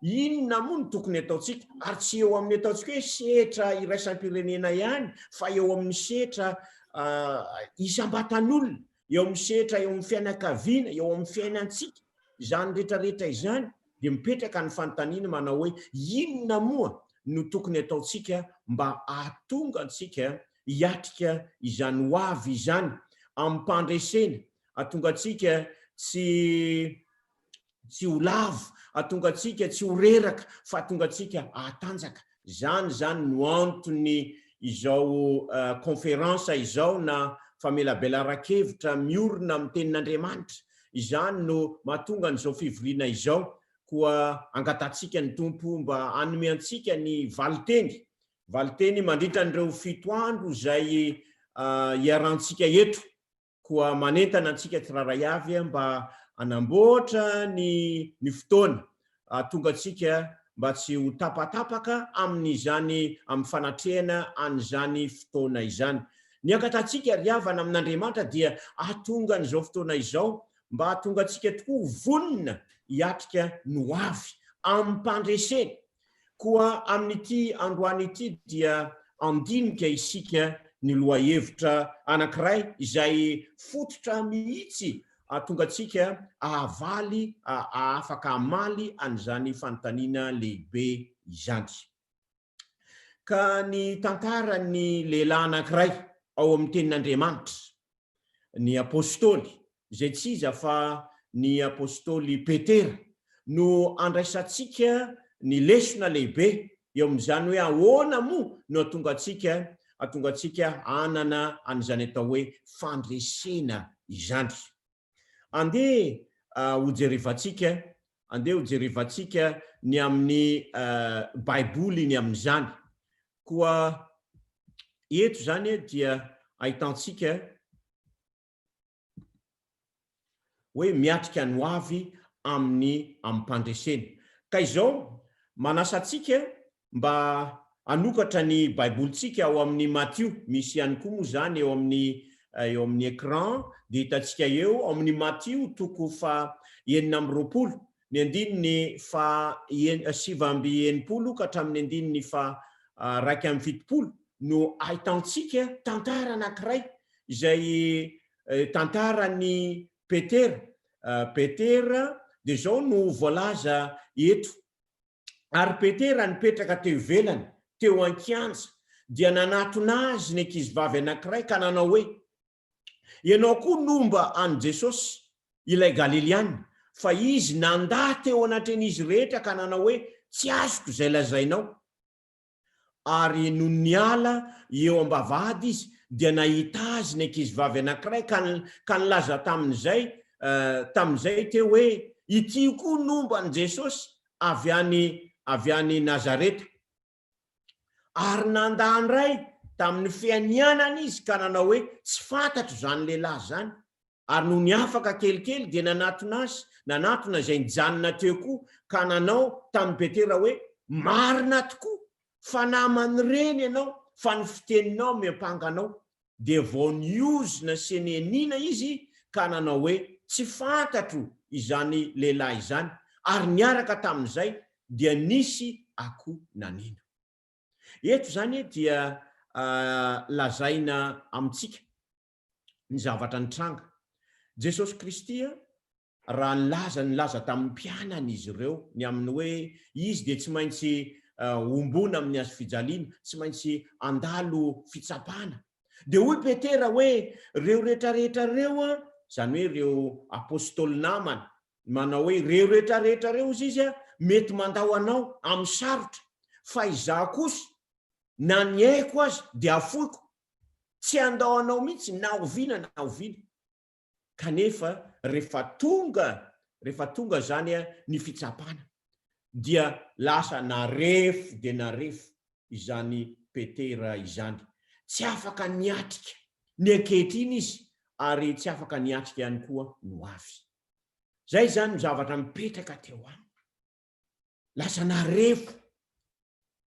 inona moa no tokony ataontsika, ary tsy eo amin'ny ataontsika hoe sehatra iraisam-pirenena ihany, fa eo amin'ny sehatra isam-batan'olona, eo amin'ny sehatra eo amin'ny fianakaviana, eo amin'ny fiainantsika, izany rehetrarehetra izany dia mipetraka ny fanontaniana manao hoe inona moa no tokony ataontsika mba ahatonga antsika hiatrika izany hoavy izany ampandresena, ahatonga antsika tsy ho lavo, ahatonga antsika tsy ho reraka, fa ahatonga antsika ahatanjaka. Zany no antony izao konferansa izao na famelabelaran-kevitra miorina amin'ny tenin'Andriamanitra. Izany no mahatonga an'izao fivoriana izao, koa angatantsika ny tompo mba hanome antsika ny valiteny mandritra an'ireo 7 andro izay hiarantsika eto, koa manentana antsika tsiraray avy mba hanamboatra ny fotoana, tonga antsika mba tsy ho tapatapaka amin'ny fanatrehana an'izany fotoana izany. Ny angatantsika ry havana amin'Andriamanitra dia ahatonga an'izao fotoana izao mba ahatonga antsika tokoa vonina hiatrika ny hoavy ampandresena. Koa amin'ity androany ity dia andinika isika ny loahevitra anankiray izay fototra mihitsy tonga atsika ahavaly afaka amaly an'izany fanontaniana lehibe izany. Ka ny tantara ny lehilahy anankiray ao amin'ny tenin'Andriamanitra, ny apôstôly, izay tsy iza fa ny apôstôly Petera, no andraisantsika ny lesona lehibe eo amin'izany hoe ahoana moa no atonga atsika anana an'izany atao hoe fandresena izany. Andeha hojerevantsika ny amin'ny baiboly ny amin'izany. Koa eto zany dia ahitantsika hoe miatrika ny hoavy amin'ny mpandresena. Ka izao manasantsika mba anokatra ny baibolitsika ao amin'ny Matthieu, misy ihany koa moa zany eo amin'ny écran, dia hitantsika eo ao amin'ny Matthieu 9:20, ny andininy 7:90 ka hatramin'ny andininy 1:70 no ahitantsika tantara anankiray izay tantarany Petera. Petera dia zao no voalaza eto. Ary Petera nipetraka teo ivelany, teo an-kianja, dia nanatona azy ny ankizivavy anankiray ka nanao hoe, ianao koa nomba an Jesosy ilay Galiliana, fa izy nandà teo anatren'izy rehetra ka nanao hoe tsy azoko izay lazainao. Ary no niala eo am-bavahady izy dia nahita azy ny ankizivavy anankiray ka nilaza tamin'izay teo hoe ity koa nomba an Jesosy avy any Nazareta. Ary nandandray tamin'ny fianianana izy ka nanao hoe tsy fantatro zany lehilahy zany. Ary no niafaka kelikely dia nanatona izay nijanona teo koa ka nanao tamin'ny Petera hoe marina tokoa fa namany reny ianao, fa ny fiteninao miampanganao. Dia vao niozona sy nianina izy ka nanao hoe tsy fantatro izany lehilahy izany. Ary niaraka tamin'izay dia nisy akoho nanina. Eto zany dia lazaina amintsika ny zavatra nitranga. Jesosy Kristy raha nilaza tamin'ny mpianany izy ireo, ny amin'ny hoe izy dia tsy maintsy ombona amin'ny hazo fijaliana, tsy maintsy andalo fitsapana. Dia hoy Petera hoe reo rehetrarehetra reo, zany hoe reo apôstôly namany, manao hoe reo rehetrarehetra reo izy mety mandao anao amin'ny sarotra, fa izaho kosa na ny haiko azy dia afoiko, tsy andao anao mihitsy na oviana. Kanefa rehefa tonga zany ny fitsapana dia lasa narefo dia narefo izany Petera izany. Tsy afaka niatrika ny ankehitriny izy, ary tsy afaka niatrika ihany koa ny hoavy. Zay zany ny zavatra mipetraka teo aminy. Lasa narefo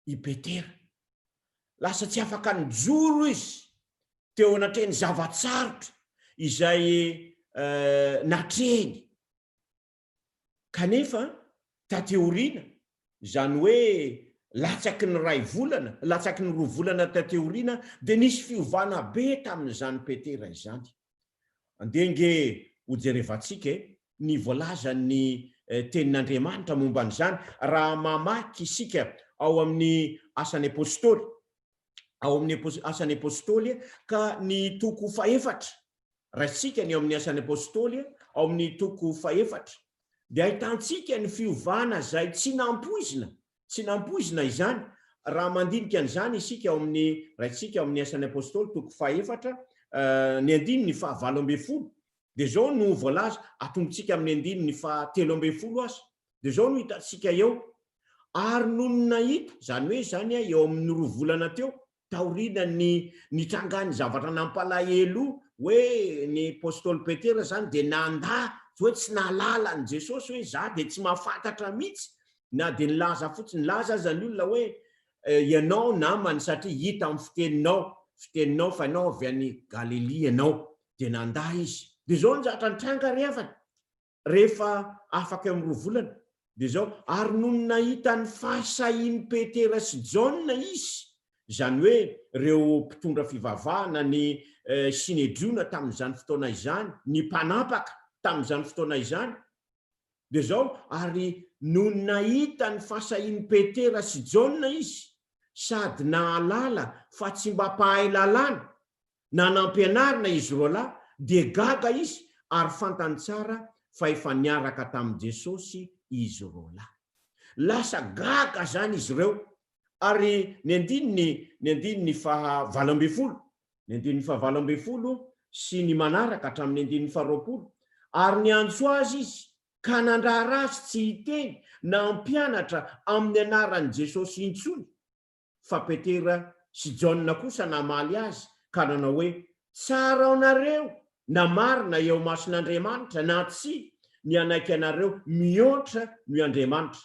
i Petera, lasa tsy afaka nijoro izy teo anatreny zavatsarotra izay natreny. Kanefa tateoriana, zany hoe latsaky ny 2 volana, latsaky ny 2 volana tateoriana, dia nisy fiovana be tamin'izany Petera izany. Andenge hojerevantsika ny voalaza ny tenin'Andriamanitra momba an'izany raha mamaky isika ao amin'ny asan'ny apôstôly, ka ny toko 4, raisika ny ao amin'ny asan'ny apôstôly ao amin'ny toko 4, dia ahitantsika ny fiovana zay tsy nampoizina izany. Raha mandinika an'izany isika ao amin'ny raisika ao amin'ny asan'ny apôstôly toko 4, ny andininy 7:20, dia zao no voalaza atongotsika amin'ny andininy 7:30 azy. Dia zao no hitantsika eo, ary no nahita zany hoe zany eo amin'ny 2 volana teo taoriana ny trangany zavatra nampalahelo hoe ny apôstôly Petera zany dia nandà hoe tsy nalala ny Jesosy, hoe za dia tsy mahafantatra mihitsy, na dia nilaza fotsiny. Nilaza zany olona hoe ianao namany satria hita amin'ny fiteninao fa ianao avy any Galilia ianao, dia nandà izy. Dia zao ny zavatra nitranga rehefa afaka amin'ny 2 volana. Dia zao, ary no nahita ny fahasahin'ny Petera sy Jaona izy Zany hoe reo mpitondra fivavahana ny Sinedriona tamin'izany fotoana izany, ny mpanapaka tamin'izany fotoana izany. De zao ary no nahita ny fasahin'i Petera sy Jaona izy, sady nahalala fa tsy mba mpahay lalàna, na nampianarina izy roa lahy, de gaga izy ary fantany tsara fa efa niaraka tamin'i Jesosy izy roa lahy. Lasa gaga zany izy reo. Ary ny andininy fa 20, ny andininy fa 20 sy ny manaraka hatramin'ny andininy fa 20, ary ny antso azy izy ka nandrara azy tsy hiteny na mpianatra amin'ny anaran'i Jesosy intsony. Fa Petera sy Jaona kosa namaly azy ka nanao hoe, tsara anareo na marina eo mason'Andriamanitra na tsy, ny anaiky anareo mihoatra ny Andriamanitra,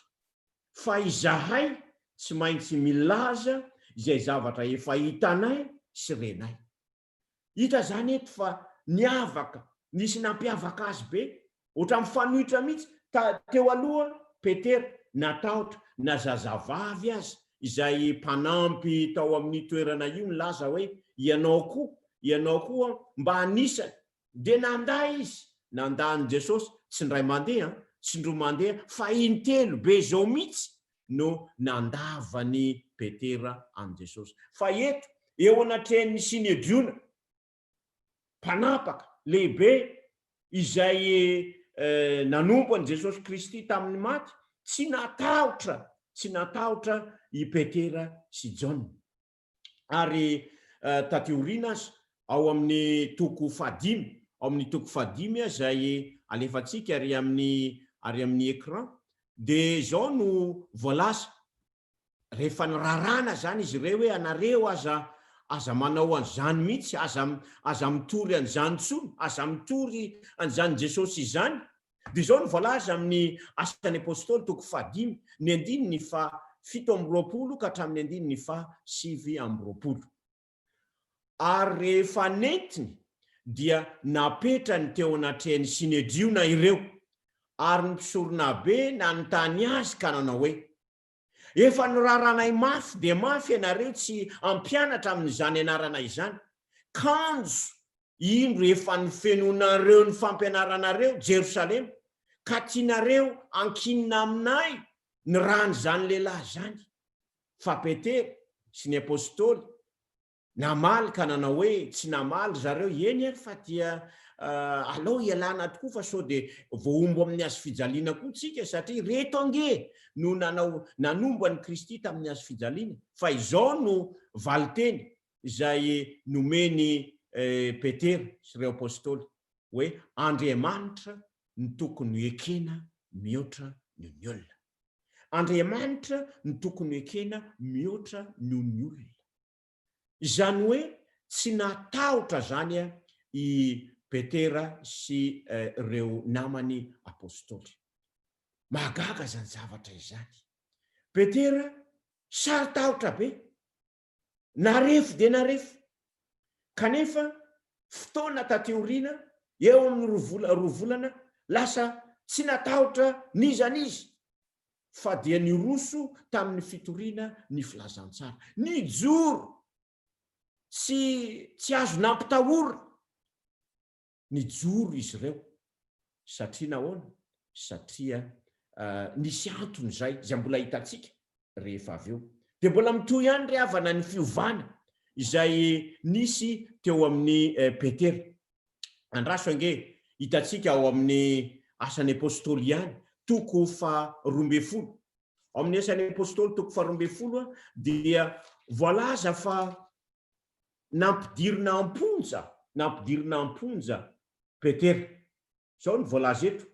fa izahay tsy maintsy milaza izay zavatra efa hitanay sy renay. Hita zany eto fa niavaka, nisy nampiavaka azy be, ohatrany fanohitra mihitsy. Teo aloha Petera natahotra na zazavavy azy izay mpanampy tao amin'ny toerana io nilaza hoe ianao koa mba anisany. De nanday izy, nandany Jesosy tsy ndray mandeha, tsy ndroa mandeha, fa intelo be zao mihitsy no nandavany Petera an Jesosy. Fa eto eo anatrehan'ny Sinedriona, mpanapaka lehibe izay nanompo an Jesosy Kristy tamin'ny maty, tsy natahotra i Petera sy Jaona. Ary tateoriana azy ao amin'ny toko 5 zay alefantsika ary amin'ny écran. De zao no voalaza rehefa nirarana zany izy ireo hoe anareo aza manao an'izany mihitsy, aza mitory an'izany tsony, aza mitory an'izany Jesosy izany. De zao no voalaza amin'ny Asan'ny Apôstôly toko 5 ny andininy fa 7 ka hatramin'ny andininy fa 9. Ary rehefa nentiny dia napetrany teo anatrehan'ny Sinedriona ireo, ary ny mpisorona be nanontany azy ka nanao hoe, efa noraranay mafy de mafy ianareo tsy ampianatra amin'izany anarana izany. Kanjo indro efa nifenonareo ny fampianaranareo Jerosalema, ka tianareo ankinina aminay ny ran'izany lehilahy zany. Fa Petera sy ny apôstôly namaly ka nanao hoe, tsy namaly zareo, eny ary fa dia alao ialana tokoa fa sao de voaombo amin'ny azo fijaliana koa tsika, satria reto ange no nanombo an'i Kristy tamin'ny azo fijaliana. Fa izao no valiteny izay nomeny Petera sy ireo apôstôly hoe, Andriamanitra ny tokony ekena mihoatra noho ny olona. Andriamanitra ny tokony ekena mihoatra noho ny olona. Izany hoe tsy natahotra zany i Petera sy ireo namany apôstôly. Mahagaga zany zavatra izany. Petera sary tahotra be, narefo de narefo, kanefa fotoana tateoriana eo amin'ny roa volana lasa tsy natahotra nizanizy, fa dia niroso tamin'ny fitoriana ny filazantsara. Nijoro, tsy azo nampitahorona. Nijoro izy ireo. Satria nahoana? Satria nisy antony zay mbola hitantsika rehefa avy eo. De mbola mitohy ihany ry havana ny fiovana izay nisy teo amin'ny Petera. Andraso ange hitantsika ao amin'ny Asan'ny Apôstôly ihany toko 12. Ao amin'ny Asan'ny Apôstôly toko 12 dia voalaza fa nampidirina amponja Petera. Zao ny voalaza eto.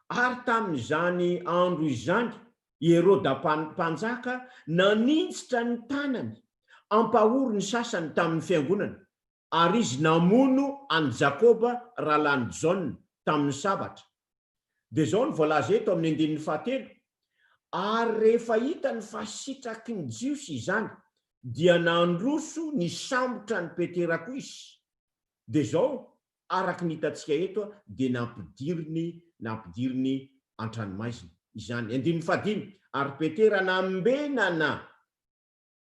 Ary tamin'izany andro izany, Heroda mpanjaka nanintsitra ny tanany ampahory ny sasany tamin'ny fiangonana, ary izy namono an Jakoba rahalany Jaona tamin'ny sabatra. De zao ny voalaza eto amin'ny andininy 7. Ary rehefa hita ny fasitraky ny jiosy izany, dia nandroso ny sambotra ny Petera koa izy. De zao araky ny hitantsika eto de nampidiriny an-tranomaizina izany. Andininy 5. Ary Petera nambenana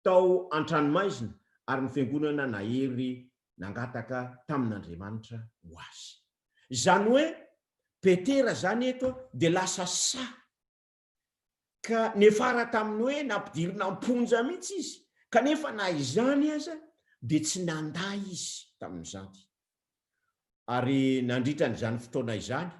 tao an-tranomaizina ary ny fiangonana nahery nangataka tamin'Andriamanitra ho azy. Zany hoe Petera zany eto dia lasa sa ka nefara taminy hoe nampidirina amponja mihitsy izy, kanefa na izany aza dia tsy nanda izy tamin'izany. Ary nandritra n'izany fotoana izany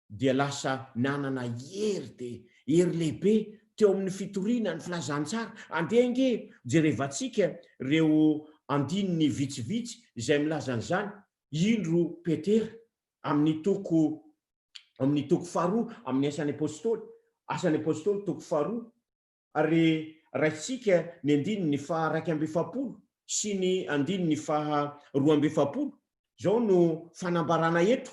dia lasa nanana hery lehibe teo amin'ny fitoriana ny filazantsara. Andenge jerevantsika reo andininy vitsivitsy izay milazan'izany, indro Petera amin'ny toko faharoa amin'ny asan'ny apôstôly toko faharoa, ary raisitsika ny andininy faha 1 sy ny andininy faha 2, zao no fanambarana eto.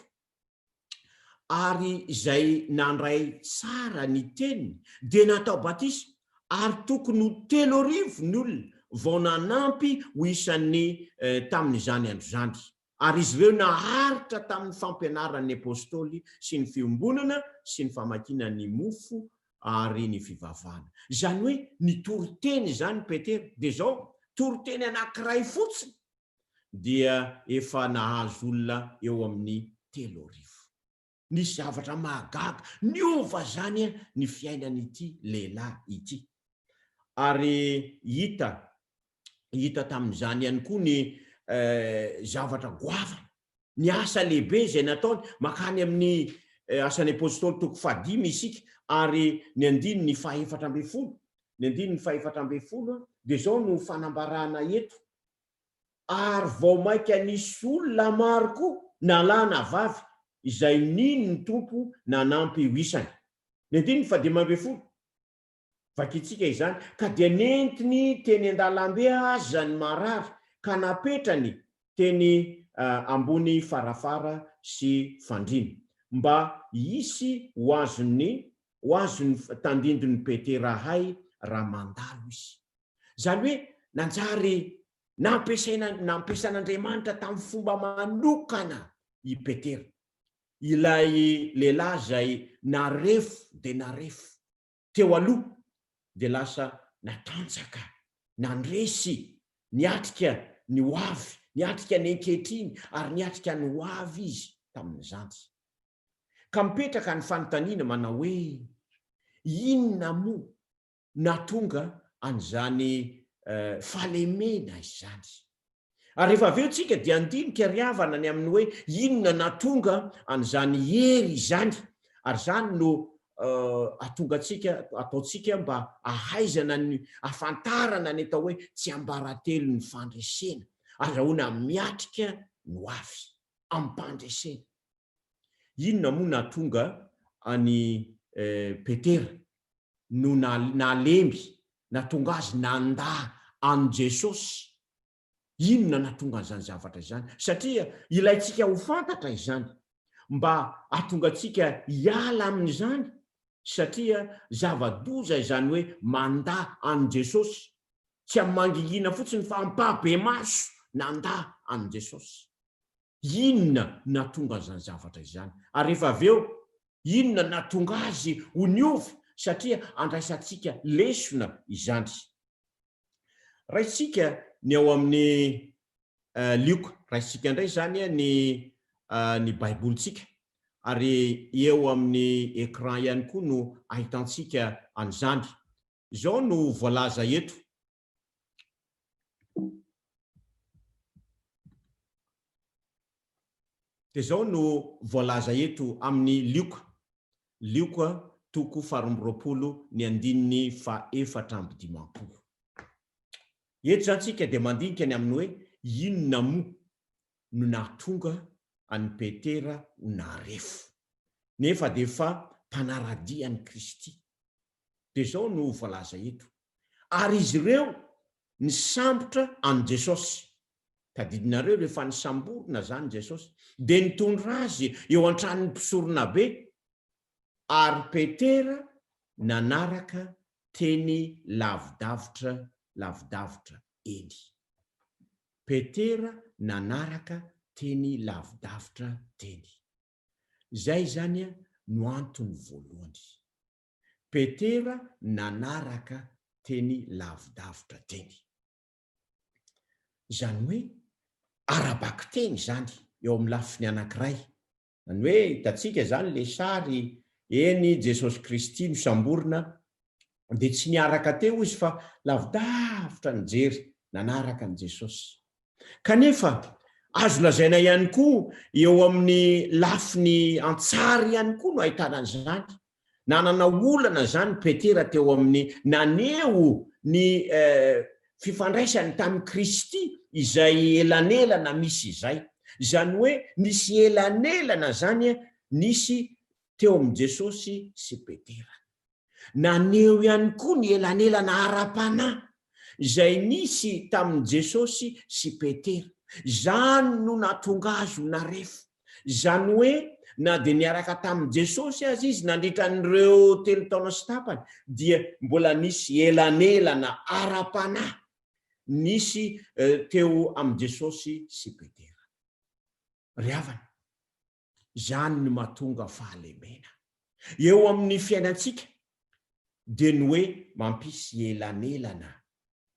Ary izay nandray tsara ny teniny dia natao batisa, ary tokony ho 3,000 ny olona vao nanampy ho isan'ny tamin'izany andro zany. Ary izy ireo naharitra tamin'ny fampianaran'ny apôstôly sy ny fiombonana sy ny famakiana ny mofo ary ny fivavahana. Zany hoe nitoriteny zany Petera, dia zao toriteny anankiray fotsiny dia efa nahazo olona eo amin'ny 3,000. Nisy zavatra mahagaga niova zany ny fiainan'ity lehilahy ity. Ary hita tamin'izany ihany koa ny zavatra goavana, ny asa lehibe izay nataony makany amin'ny asan'ny apôstôly toko 5 isika, ary ny andininy faha 7 dia zao no fanambarana eto. Ary vao maika nisy olona maro koa na lahy na vavy izay niny ny tompo nanampy ho isany. Ny andininy faha 12 vakitsika izany, ka dia nentiny teny an-dalambe aza ny marary, ka napetrany teny ambony farafara sy fandrina, mba hisy ho azony tandindon'ny Petera hay raha mandalo izy. Zany hoe nanjary nampiasan'Andriamanitra tamin'ny fomba manokana i Petera, ilay lehilahy zay narefo dia narefo teo aloha, dia lasa natanjaka, nandresy, niatrika ny hoavy, niatrika ny ankehitriny, ary niatrika ny hoavy izy tamin'izany. Ka mipetraka ny fanontaniana manao hoe inona moa natonga an'izany fahalemena izany. Ary rehefa avy eo tsika dia andinika riavana ny amin'ny hoe inona natonga an'izany hery izany, ary zany no ataotsika mba ahaizana ny afantarana ny atao hoe tsy ambaratelo ny fandresena, azahoana miatrika ny hoavy ampandresena. Inona moa natonga any Petera no nalemby, natonga azy nanda an Jesosy? Inona natonga an'izany zavatra izany? Satria ilaitsika ho fantatra izany mba ahatonga antsika hiala amin'izany, satria zava-doza izany hoe manda an Jesosy, tsy amin'ny mangingina fotsiny fa ampabe maso nanda an Jesosy. Inona natonga an'izany zavatra izany? Ary rehefa avy eo, inona natonga azy ho niova, satria andraisantsika lesona izany. Raisitsika ny ao amin'ny Lioka, raisitsika indray zany ny baibolitsika, ary eo amin'ny écran ihany koa no ahitantsika an'izany. Zao no voalaza eto. Dia zao no voalaza eto amin'ny Lioka toko 12 ny andininy faha 4. Eto zany tsika dia mandinika ny amin'ny hoe inona moa no nahatonga an'i Petera ho narefo, nefa dia efa mpanaradian'i Kristy. Dia zao no voalaza eto. Ary izy ireo nisambotra an Jesosy. Tadidinareo rehefa nisamborona zany Jesosy, dia nitondra azy eo an-tranon'ny mpisorona be, ary Petera nanaraka teny lavidavitra eny. Petera nanaraka teny lavidavitra teny. Zay zany no antony voalohany. Petera nanaraka teny lavidavitra teny. Zany hoe arabaky teny zany eo amin'ny lafiny anankiray. Zany hoe hitatsika zany le sary eny Jesosy Kristy misamborona dia tsy niaraka teo izy fa lavidavitra nijery nanaraka ny Jesosy. Kanefa azo lazaina ihany koa eo amin'ny lafiny antsary ihany koa no ahitana an'izany. Nanana olana zany Petera teo amin'ny naneo ny fifandraisany tamin'ny Kristy izay elanelana misy izay. Zany hoe nisy elanelana zany nisy teo amin'ny Jesosy sy Petera. Naneo ihany koa ny elanelana ara-panahy izay nisy tamin'ny Jesosy sy Petera. Zany no nahatonga azy ho narefo. Zany hoe na dia niaraka tamin'ny Jesosy azy izy nandritra n'ireo 3 taona sy tapany dia mbola nisy elanelana ara-panahy nisy teo amin'ny Jesosy sy Petera. Ry havana, zany no mahatonga fahalemena eo amin'ny fiainantsika dia ny hoe mampisy elanelana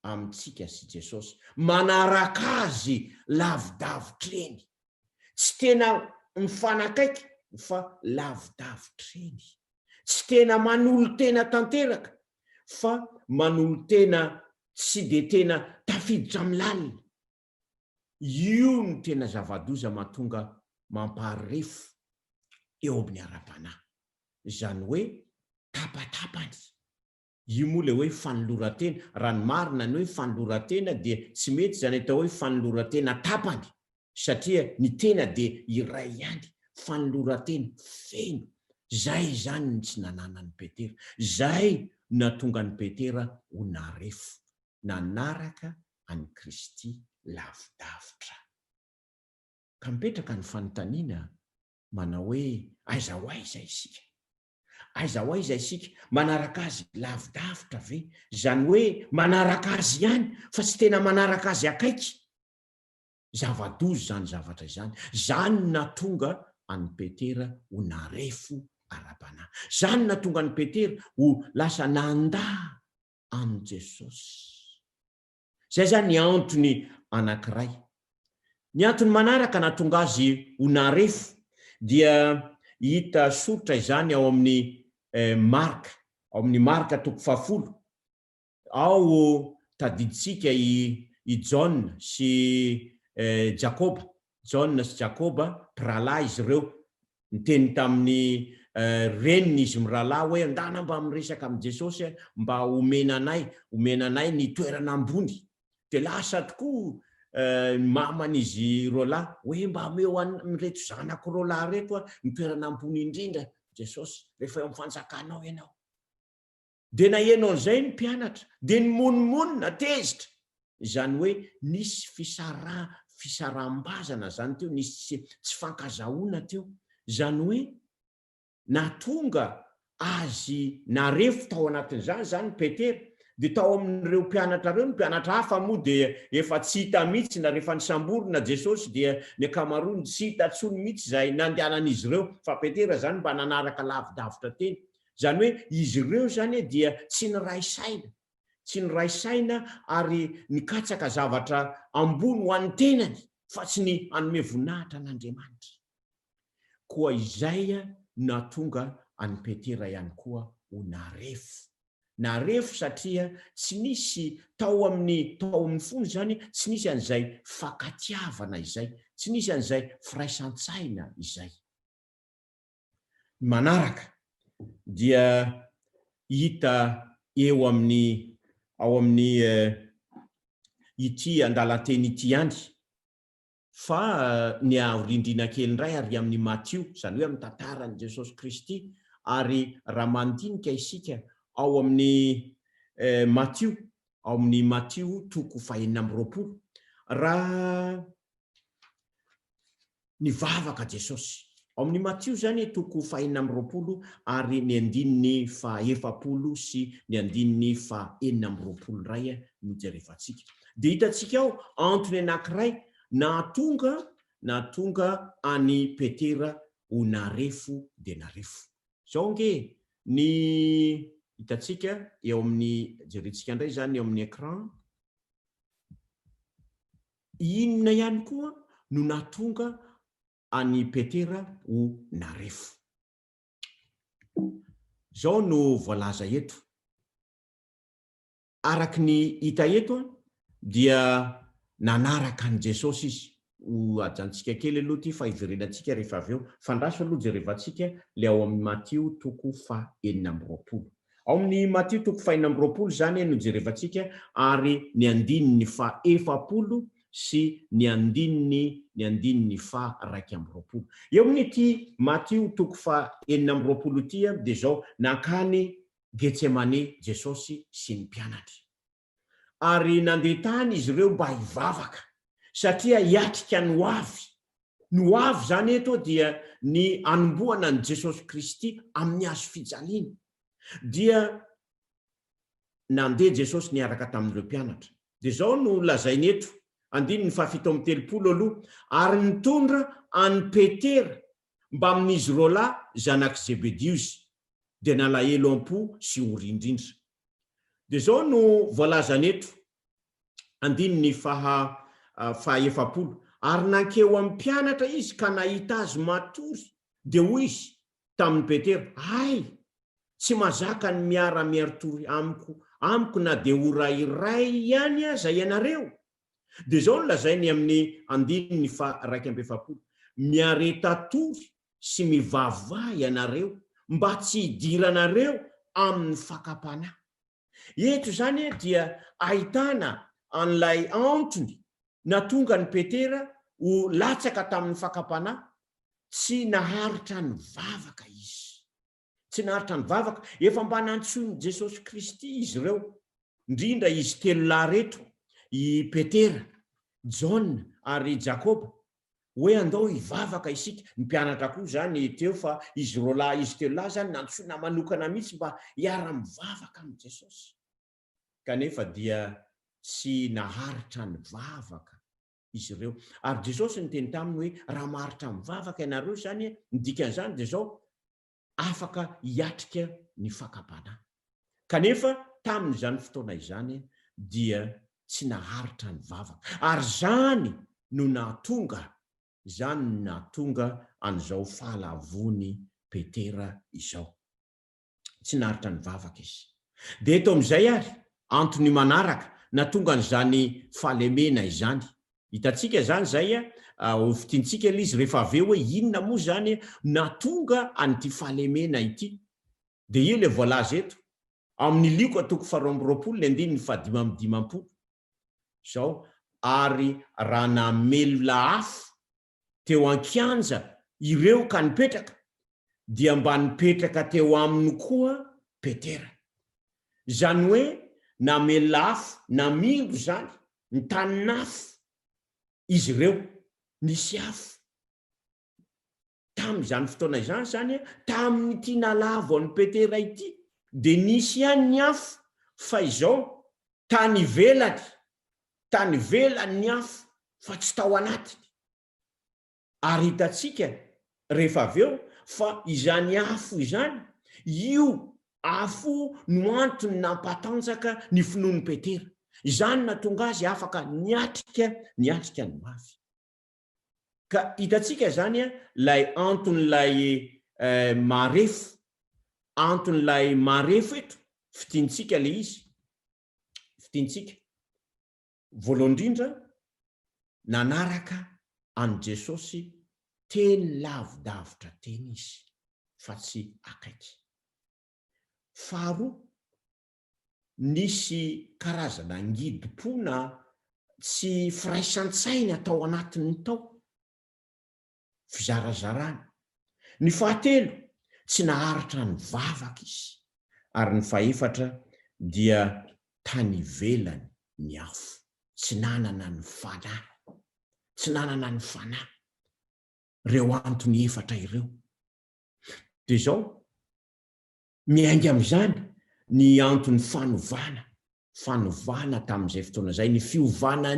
amintsika sy Jesosy, manaraka azy lavidavitreny, tsy tena mifanakaiky fa lavidavitreny, tsy tena manolo tena tanteraka fa manolo tena tsy dia tena tafiditra amin'ny lalina. Io no tena zava-doza mahatonga mamparefo eo amin'ny ara-panahy. Zany hoe tapatapany. Io moa le hoe fanoloran-tena. Raha ny marina ny hoe fanoloran-tena dia tsy mety zany atao hoe fanoloran-tena tapany, satria ny tena dia iray ihany. Fanoloran-tena feno. Zay zany ny tsy nananan'ny Petera. Zay nahatonga ny Petera ho narefo, nanaraka any Kristy lavidavitra. Ka mipetraka ny fanontaniana manao hoe aiza ho aiza isika? Aiza ho aiza isika manaraka azy lavidavitra ve? Zany hoe manaraka azy ihany fa tsy tena manaraka azy akaiky. Zava-doza zany zavatra izany. Zany nahatonga any Petera ho narefo ara-panahy. Zany nahatonga any Petera ho lasa nandà any Jesosy. Zay zany ny antony anankiray. Ny antony manaraka nahatonga azy ho narefo dia hita sotra izany ao amin'ny Marka, ao amin'ny Marka 10. Ao tadiditsika i Jaona sy Jakoba. Jaona sy Jakoba mpirahalahy izy ireo. Niteny tamin'ny reniny izy mirahalahy hoe andana mba miresaka amin'ny Jesosy mba omenanay ny toerana ambony. Dia lasa tokoa maman'izy roa lahy hoe mba ameo mireto zanako roa lahy reto ny toerana ambony indrindra Jesosy rehefa eo amin'ny fanjakanao ianao. Dia nahenao an'izay ny mpianatra dia ny monomonina tezitra. Zany hoe nisy fisaraham-bazana zany teo, nisy tsy fankazahoana teo. Zany hoe nahatonga azy narefo tao anatin'izany zany Petera. Dia tao amin'ireo mpianatra ireo, ny mpianatra hafa moa dia efa tsy hita mihitsy na rehefa nisamborona Jesosy dia ny ankamaroany tsy hita tsony mihitsy izay nandehanan'izy ireo, fa Petera zany mba nanaraka lavidavitra teny. Zany hoe izy ireo zany dia tsy niray saina ary nikatsaka zavatra ambony ho an'ny tenany fa tsy ny hanome voninahitra an'Andriamanitra. Koa izay nahatonga any Petera ihany koa ho narefo satria tsy nisy tao amin'ny fony zany, tsy nisy an'izay fakatiavana izay, tsy nisy an'izay firaisan-tsaina izay. Manaraka dia hita ao amin'ny ity andalan-teny ity ihany fa ny aorindrina kely indray ary amin'ny Matio, zany hoe amin'ny tantaran'i Jesosy Kristy. Ary raha mandinika isika ao amin'ny Matio, ao amin'ny Matio 4:20, raha nivavaka Jesosy. Ao amin'ny Matio zany 4:20 ary ny 9:70 sy ny 9:20 ray no jerefantsika. Dia hitantsika ao antony anankiray nahatonga any Petera ho narefo dia narefo. Zao nge ny Hitantsika eo amin'ny jerentsika indray zany eo amin'ny écran. Inona ihany koa no natonga any Petera ho narefo. Zao no voalaza eto. Araky ny hita eto dia nanaraka an Jesosy izy. Ho ajantsika kely aloha ty fa iverenantsika rehefa avy eo. Fandraso aloha jerevantsika le ao amin'ny Matteo 4:20. Ao amin'ny Matteo 4:20 zany no jerevantsika ary ny andininy 40 sy ny andininy 120. Eo amin'ity Matteo 4:20 ty de zao nankany Getsemane Jesosy sy ny mpianatra. Ary nandeha tany izy ireo mba hivavaka satria hiatrika ny hoavy. Ny hoavy zany eto dia ny anombohana an Jesosy Kristy amin'ny hazo fijaliana. Dia nandeha Jesosy niaraka tamin'ireo mpianatra. De zao no lazainy eto, andininy 7:30 aloha, ary nitondra an Petera mba amin'izy roalahy zanak' Zebedeus, de nalahelo am-po sy ory indrindra. De zao no voalazany eto, andininy 40, ary nankeo amin'ny mpianatra izy ka nahita azy matory, de hoy izy tamin'ny Petera, ay, tsy mazaka ny miara-miaritory amiko na de orairay ihany aza ianareo. De zao no lazainy amin'ny andininy 1:20, miareta tory sy mivavah ianareo mba tsy hidiranareo amin'ny fakapana. Eto zany dia ahitana an'ilay antony natonga ny Petera ho latsaka tamin'ny fakapana, tsy naharitra ny vavaka izy. Tsy naharitra ny vavaka, efa mba nantsoiny Jesosy Kristy izy ireo, indrindra izy 3 lahy reto, i Petera, John ary Jacob, hoe andao hivavaka isika. Ny mpianatra koa zany teo fa izy roalahy, izy 3 lahy zany nantsoina manokana mihitsy mba hiara-mivavaka amin'ny Jesosy. Kanefa dia tsy naharitra ny vavaka izy ireo. Ary Jesosy niteny taminy hoe raha maharitra mivavaka ianareo zany, ny dikan'izany de zao afaka hiatrika ny fakapana. Kanefa tamin'izany fotoana izany dia tsy naharitra ny vavaka. Ary zany no natonga an'izao fahalavony Petera izao. Tsy naharitra ny vavaka izy. De eto amin'izay ary, antony manaraka natonga an'izany fahalemena izany. Hitantsika zany zay ho fitintsika izy rehefa avy eo hoe inona moa zany natonga an'ity fahalemena ity. De io le voalaza eto amin'ny Luka 2:20 zao, ary raha namelo afo teo an-kianja ireo ka nipetraka, dia mba nipetraka teo aminy koa Petera. Zany hoe namelo afo, namindro zany, ny tanin'afo izy ireo, nisy afo. Tamin'izany fotoana izany zany, tamin'ity nalavo an'ny Petera ity, de nisy ihany ny afo, fa izao tany velany ny afo, fa tsy tao anatiny. Ary hitatsika rehefa avy eo fa izany afo izany, io afo no antony nampatanjaka ny finoan'ny Petera. Izany natonga azy afaka niatrika ny mafy. Ka hitatsika zany lay anton'lay marefo, anton'lay marefo eto, fitintsika le izy. Fitintsika. Voalohany indrindra, nanaraka an Jesosy teny lavidavitra teny izy, fa tsy akaiky. Faharoa, nisy karazana angidi-pona tsy firaisan-tsaina atao anatin'ny tao, fizarazarana. Ny fahatelo, tsy naharitra ny vavaka izy. Ary ny fahaefatra dia tany ivelany ny afo, tsy nanana ny fanahy. Reo antony efatra ireo. De zao miainga amin'izany ny antony fanovana tamin'izay fotoana zay, ny fiovana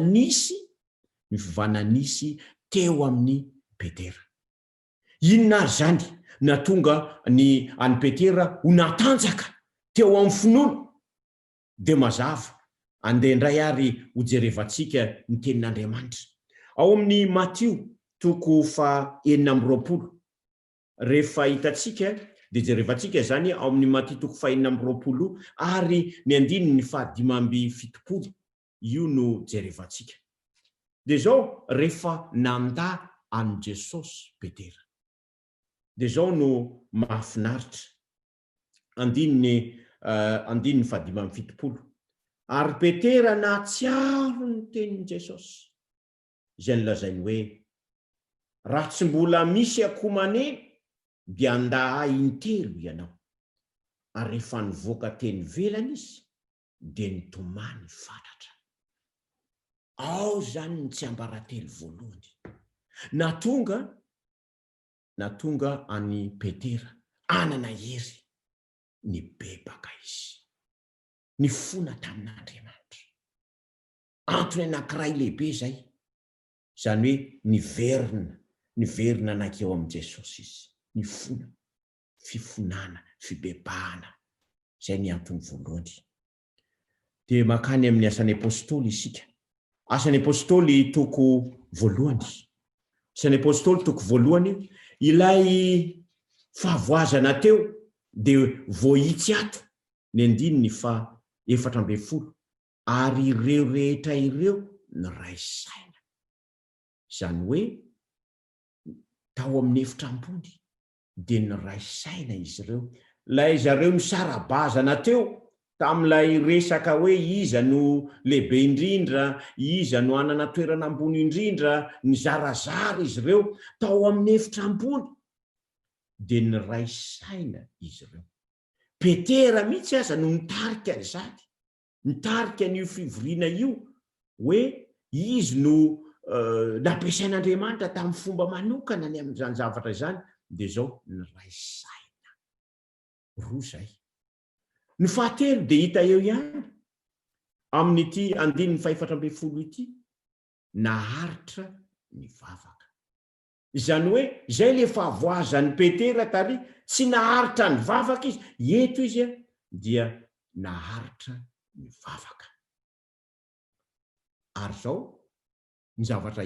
nisy teo amin'ny Petera. Inona ary zany natonga an'ny Petera ho natanjaka teo amin'ny finoana dia mazava andeha indray ary hojerevantsika ny tenin'Andriamanitra ao amin'ny Matio 4:20 rehefa hitantsika dia jerevantsika zany ao amin'ny Matio 4:20 ary ny 5:70 io no jerevantsika. Dia zao rehefa nanda an Jesosy Petera dia zao no mahafinaritra 5:70 ary Petera nahatsiaro ny tenin Jesosy izay nilazainy hoe raha tsy mbola misy akomaneny dia anda intelo ianao ary rehefa nivoaka teny velany izy dia nitomany fantatra. Ao zany ny tsiambaratelo voalohany natonga any Petera anana hery ny bebaka izy ny fona tamin'Andriamanitra. Antony anankiray lehibe zay zany hoe niverina anakeo amin'i Jesosy izy ny fona fifonana fibebahana zay ny antony voalohany. Dia makany amin'ny asan'ny apôstôly isika. Asan'ny apôstôly toko voalohany. Asan'ny apôstôly toko voalohany ilay fahavoazana teo dia voahitsy ato ny 4:40 ary ireo rehetra ireo ny ray saina. Izany hoe tao amin'ny efitra-ambony dia ny ray saina izy ireo. Lay zareo misara-bazana teo tamin'ilay resaka hoe iza no lehibe indrindra, iza no anana toerana ambony indrindra, ny zarazara izy ireo tao amin'ny efitra-ambony dia ny ray saina izy ireo. Petera mihitsy aza no nitarika izany, nitarika n'io fivoriana io hoe izy no nampiasain'Andriamanitra tamin'ny fomba manokana ny amin'izany zavatra izany. Dia zao ny ray saina roa zay. Ny fahatelo dia hita eo ihany amin'ity 5:40 ity naharitra ny vavaka. Izany hoe zay le fahavoazan'ny Petera tary tsy naharitra ny vavaka izy, eto izy dia naharitra ny vavaka. Ary zao ny zavatra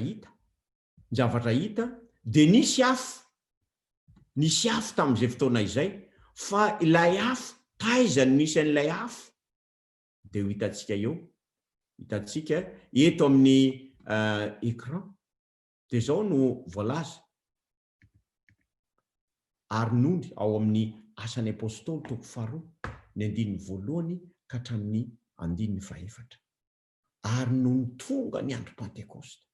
hita dia nisy afo tamin'izay fotoana izay fa ilay afo taiza no nisy an'ilay afo dia ho hitantsika eto amin'ny écran. Dia zao no voalaza ary nondry ao amin'ny asan'ny apôstôly toko 2 ny 1 ka hatramin'ny 4. Ary no nitonga ny andro Pentekosta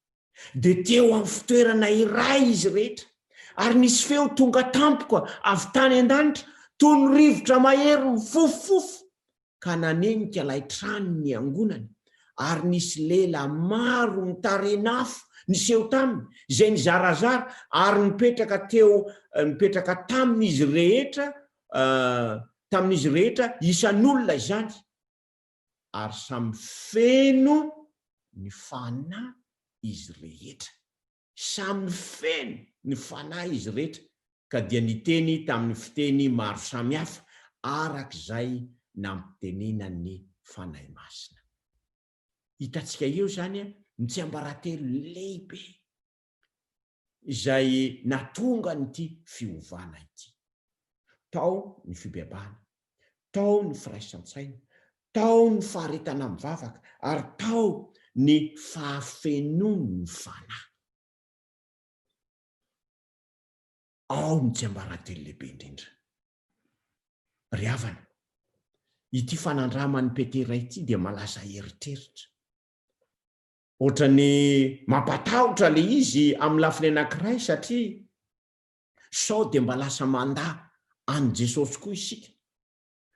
dia teo amin'ny fitoerana iray izy rehetra ary nisy feo tonga tampoka avy tany an-danitra toy ny rivotra mahery mifofofofo ka nanenika ilay trano ny angonany ary nisy lela maro mitarenafo niseho taminy izay nizarazara ary nipetraka tamin'izy rehetra isan'olona izany ary samy feno ny fanahy izy rehetra. Samy feno ny fanahy izy rehetra ka dia niteny tamin'ny fiteny maro samihafa arak'izay nampitenena ny fanahy masina. Hitantsika eo zany ny tsiambaratelo lehibe izay natonga nyity fiovana ity. Tao ny fibebahana, tao ny firaisan-tsaina, tao ny faharetana mivavaka ary tao ny fahafenony ny fanahy. Ao ny tsiambaratelo lehibe indrindra. Ry havana, ity fanandraman'ny Petera ity dia malaza eritreritra. Ohatrany mampatahotra le izy amin'ny lafiny anankiray satria sao dia mba lasa mandà an Jesosy koa isika.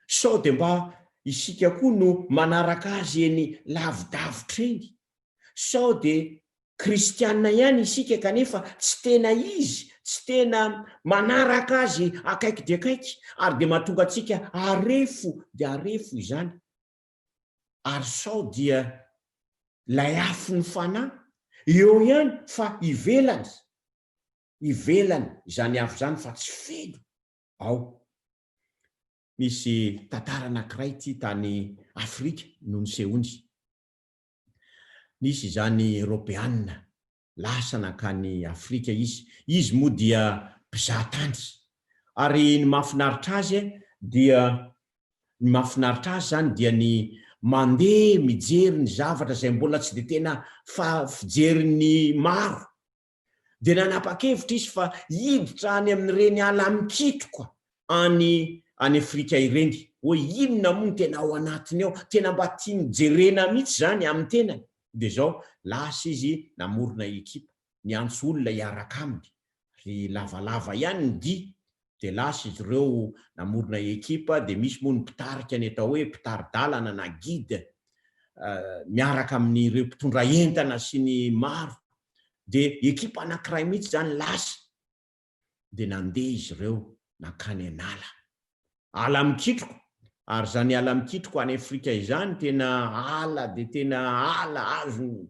Sao dia mba isika koa no manaraka azy eny lavidavitra eny. Sao dia kristianina ihany isika kanefa tsy tena izy, tsy tena manaraka azy akaiky dia akaiky ary dia mahatonga antsika arefo dia arefo izany. Ary sao dia lay afo ny fanahy eo ihany fa ivelany izany afo izany fa tsy feno ao. misy tantara anankiray ty tany Afrika no nisehony. Nisy zany Europeanina lasa nakany Afrika izy moa dia mpizahatany, ary ny mahafinaritra azy dia ny mahafinaritra azy zany dia ny mandeha mijery ny zavatra zay mbola tsy de tena fijeriny maro, de nanapa-kevitra izy fa hiditra any amin'ireny ala mikitroka any Afrika ireny, hoe inona moa tena ao anatiny ao, tena mba tiany jerena mihitsy zany amin'ny tenany. De zao lasa izy namorona ekipa, niantso olona hiaraka aminy, ry lavalava ihany ny dia, de lasa izy ireo namorona ekipa, de misy moa ny mpitarika ny atao hoe mpitari-dalana na guide miaraka amin'ireo mpitondra entana sy ny maro, de ekipa anankiray mihitsy zany lasa, de nandeha izy ireo nakany ala mikitroko. Ary zany ala mikitroko any Afrika izany tena ala, de tena ala azo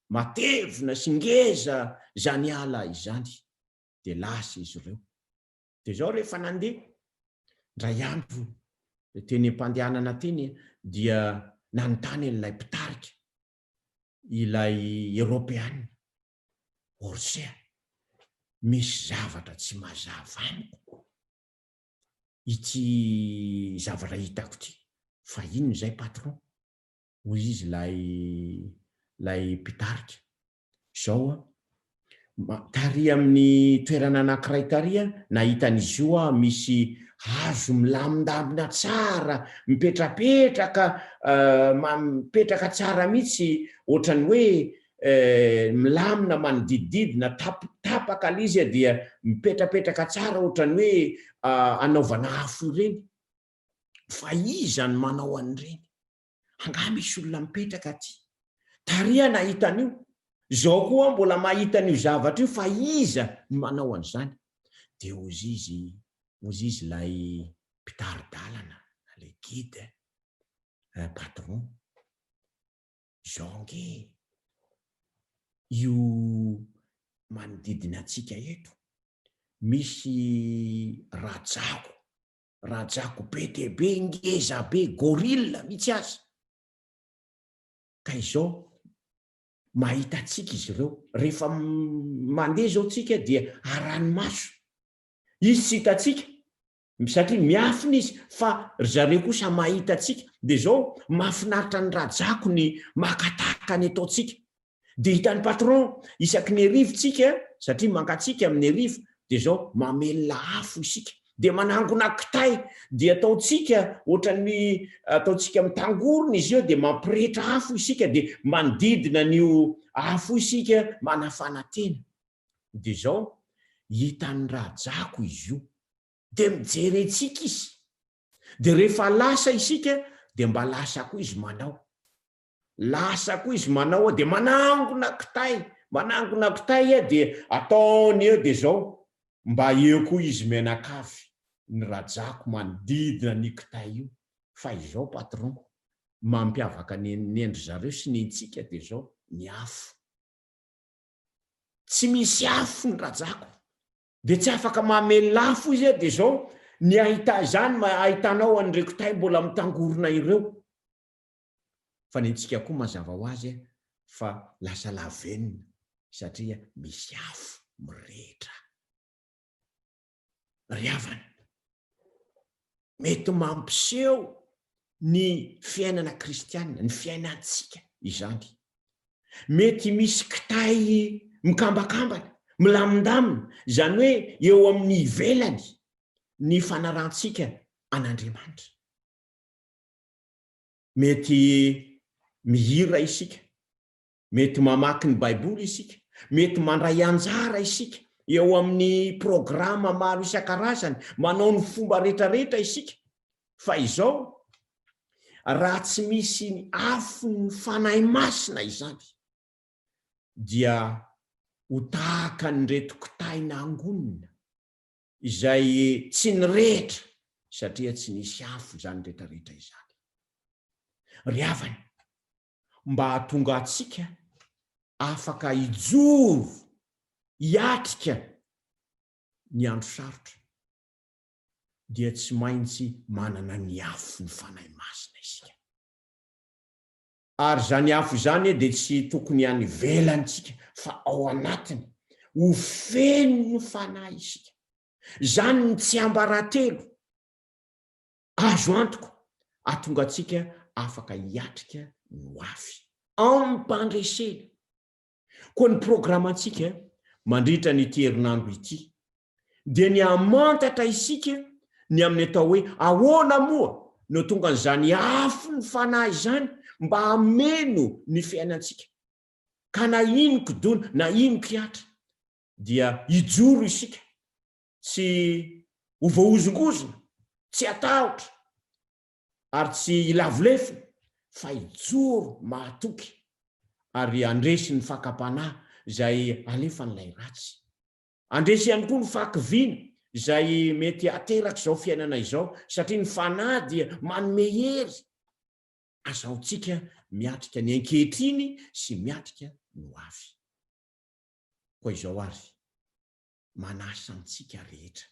matevina sy ngeza zany ala izany. De lasa izy ireo, de zao rehefa nandeha ndray andro teny am-pandehanana teny, dia nanontany an'ilay mpitarika ilay Europeanina, orsea, misy zavatra tsy mazava amiko ity zavatra hitako ty, fa ino zay patron? Hoy izy lay mpitarika, zao tary amin'ny toerana anankiray taria nahitan'izy io misy hazo milamindamina tsara, mipetrapetraka mipetraka tsara mihitsy, ohatrany hoe milamina manodidididina, tapaka le izy dia mipetrapetraka tsara, ohatrany hoe anaovana afo ireny. Fa izany manao an'ireny? Anga misy olona mipetraka ty, taria nahitan'io, zao koa mbola mahitan'io zavatra io, fa iza ny manao an'izany? De ozy izy lay mpitari-dalana, le guide, patron, zao nge io manodidina atsika eto misy rajako be de be, ngeza be, gorille mihitsy azy, ka izao mahita atsika izy ireo, rehefa mandeha zao tsika dia aranomaso, izy tsy hitatsika satria miafina izy, fa ry zareo kosa mahita atsika. De zao mahafinaritra ny rajako ny makataka ny ataotsika. De hitan'ny patron isaky ny arivotsika, satria mankatsika amin'ny arivo, de zao mamelona afo isika, de manangona kitay, de ataotsika ohatrany ataotsika mitangorona izy eo, de mampirehitra afo isika, de manodidina n'io afo isika manafana tena. De zao hitan'ny rajako izy io, de mijery antsika izy, de rehefa lasa isika de mba lasa koa izy manao, de manangona kitay de ataony eo, de zao mba eo koa izy menakavy, ny rajako manodidina ny kitay io. Fa izao patron mampiavaka ny endry zareo sy ny tsika, de zao ny afo, tsy misy afo ny rajako, de tsy afaka mamelona afo izy, de zao ny ahita zany ahitanao an'ireo kitay mbola mitangorona ireo. Fa ny antsika koa mazava ho azy fa lasa lavenina, satria misy afo mirehitra. Ry havana, mety mampiseho ny fiainana kristianina, ny fiainantsika izany. Mety misy kitay mikambakambana, milamindamina, zany hoe eo amin'ny ivelany ny fanarantsika an'Andriamanitra. Mety mihira isika, mety mamaky ny baiboly isika, mety mandray anjara isika eo amin'ny programa maro isan-karazany, manao ny fomba rehetrarehetra isika. Fa izao raha tsy misy ny afo ny fanahy masina izany, dia ho tahaka ny reto kitaina angonina izay tsy nirehitra, satria tsy nisy afo zany rehetrarehetra izany. Ry havana, mba hahatonga atsika afaka hijoro, hiatrika ny andro sarotra, dia tsy maintsy manana ny afo ny fanahy masina isika. Ary zany afo zany dia tsy tokony any velantsika fa ao anatiny ho feno ny fanahy isika. Zany ny tsy ambaratelo azo antoko ahatonga atsika afaka hiatrika ny afy ampandresena. Koa ny programantsika mandritra nyity herinandro ity dia ny amantatra isika ny amin'ny atao hoe ahoana moa no tonga n'izany afo ny fanahy zany mba hameno ny fiainantsika, ka na ino kodona na ino kiatra dia hijoro isika, tsy ho voahozongozona, tsy atahotra ary tsy hilavolefona, fa hijoro mahatoky ary andresy ny fakapanahy izay alefa n'ilay ratsy. Andresy ihany koa ny fakiviana izay mety ateraka izao fiainana izao, satria ny fanahy dia manome hery azahoantsika miatrika ny ankehitriny sy miatrika ny ho avy. Koa izao ary manasa antsika rehetra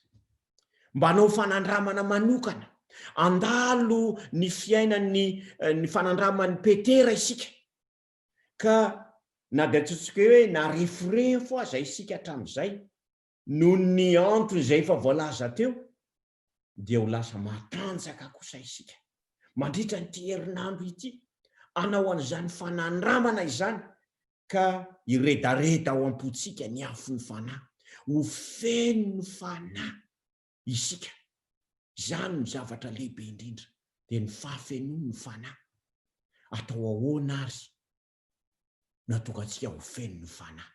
mba hanao fanandramana manokana, andalo ny fiainany fanandramany petera isika, ka na dia tsotsoka hoe na refo aza isika hatramin'izay noho ny antony izay efa voalaza teo, dia ho lasa matanjaka kosa isika mandritra nyity herinandro ity, anao an'izany fanandramana izany ka iredareda ao am-potsika ny afo ny fanahy, ho feno ny fanahy isika. Zany ny zavatra lehibe indrindra, dia ny fahafenoany ny fanahy. Atao ahoana ary natonga antsika ho feno ny fanahy?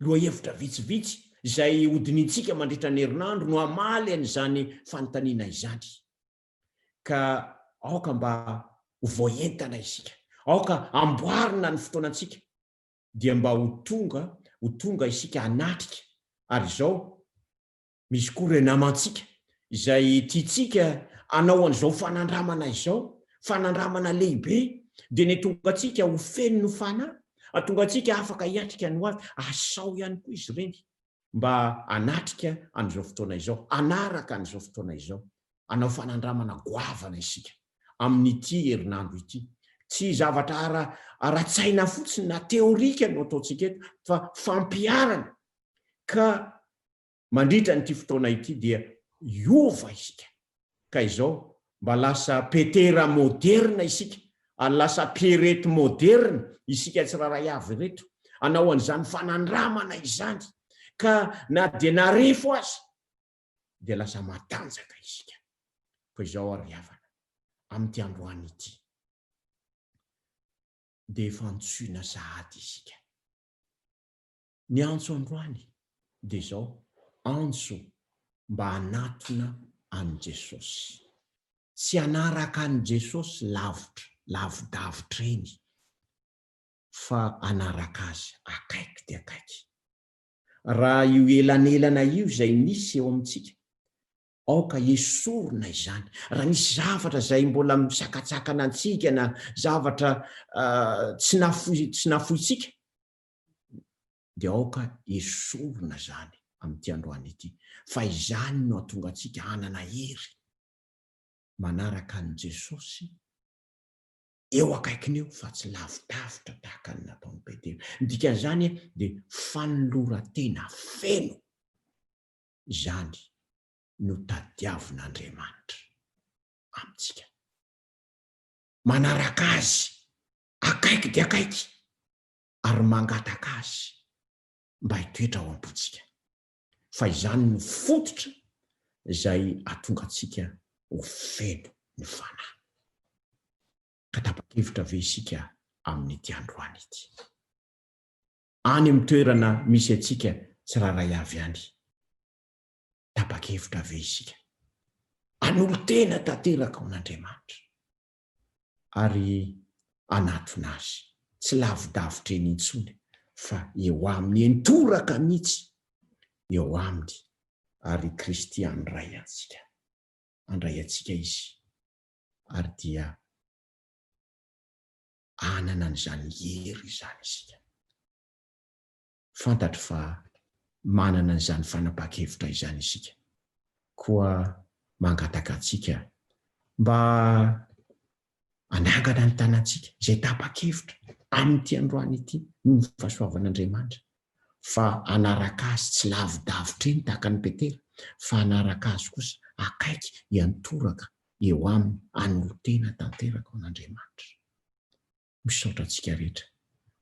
Loha hevitra vitsivitsy izay hodinintsika mandritra ny herinandro no hamaly an'izany fanontaniana izany, ka aoka mba ho voaentana isika, aoka amboarina ny fotoanantsika, dia mba ho tonga isika hanatrika. Ary izao misy koa ireo namantsika izay tiatsika anao an'izao fanandramana izao, fanandramana lehibe, dia ny tonga atsika ho feno ny fanahy, atonga atsika afaka hiatrika ny ho avy, asao ihany koa izy ireny mba hanatrika an'izao fotoana izao, anaraka an'izao fotoana izao, anao fanandramana goavana isika amin'ity herinandro ity. Tsy zavatra ara-tsaina fotsiny na teorika no ataontsika eto, fa fampiarana, ka mandritra nyity fotoana ity dia hiova isika, ka izao mba lasa petera moderna isika, lasa pierety moderna isika tsiraray avy reto, anao an'izany fanandramana izany, ka na dia narefo aza dia lasa matanjaka isika. Ko izao ary havana amin'ity androany ity dia efa antsoina sahady isika. Ny antso androany dia izao antso mba hanatona an' Jesosy, tsy hanaraka an' Jesosy lavidavitra eny, fa hanaraka azy akaiky dia akaiky. Raha io elanelana io izay nisy eo amintsika, aoka esorina izany. Raha nisy zavatra izay mbola misakatsakana antsika, na zavatra tsy nafoitsika, dia aoka esorina zany amin'ity androany ity, fa izany no atonga antsika hanana hery manaraka an' Jesosy eo akaikiny eo, fa tsy lavidavitra tahaka ny nataon'ny Petera. Ny dikan'izany dia fanoloran-tena feno izany no tadiavin'Andriamanitra amintsika, manaraka azy akaiky dia akaiky ary mangataka azy mba hitoetra ao am-potsika. Fa izany no fototra izay atonga antsika ho feno ny fanahy. Ka tapa-kevitra ve isika amin'ity androany ity? Any amin'ny toerana misy antsika tsiraray avy any, tapa-kevitra ve isika hanolo tena tanteraka ao an'Andriamanitra ary anatona azy, tsy lavidavitra eny intsony, fa eo aminy, entoraka mihitsy eo aminy, ary Kristy andray antsika izy, ary dia anana an'izany hery izany isika. Fantatro fa manana an'izany fanapa-kevitra izany isika, koa mangataka atsika mba anangana ny tanantsika zay tapa-kevitra amin'ity androany ity ny fahasoavan'Andriamanitra fa anaraka azy tsy lavidavitra eny tahaka ny Petera fa anaraka azy kosa akaiky iantoraka eo aminy anolo-tena tanteraka ao an'Andriamanitra. Misaotra antsika rehetra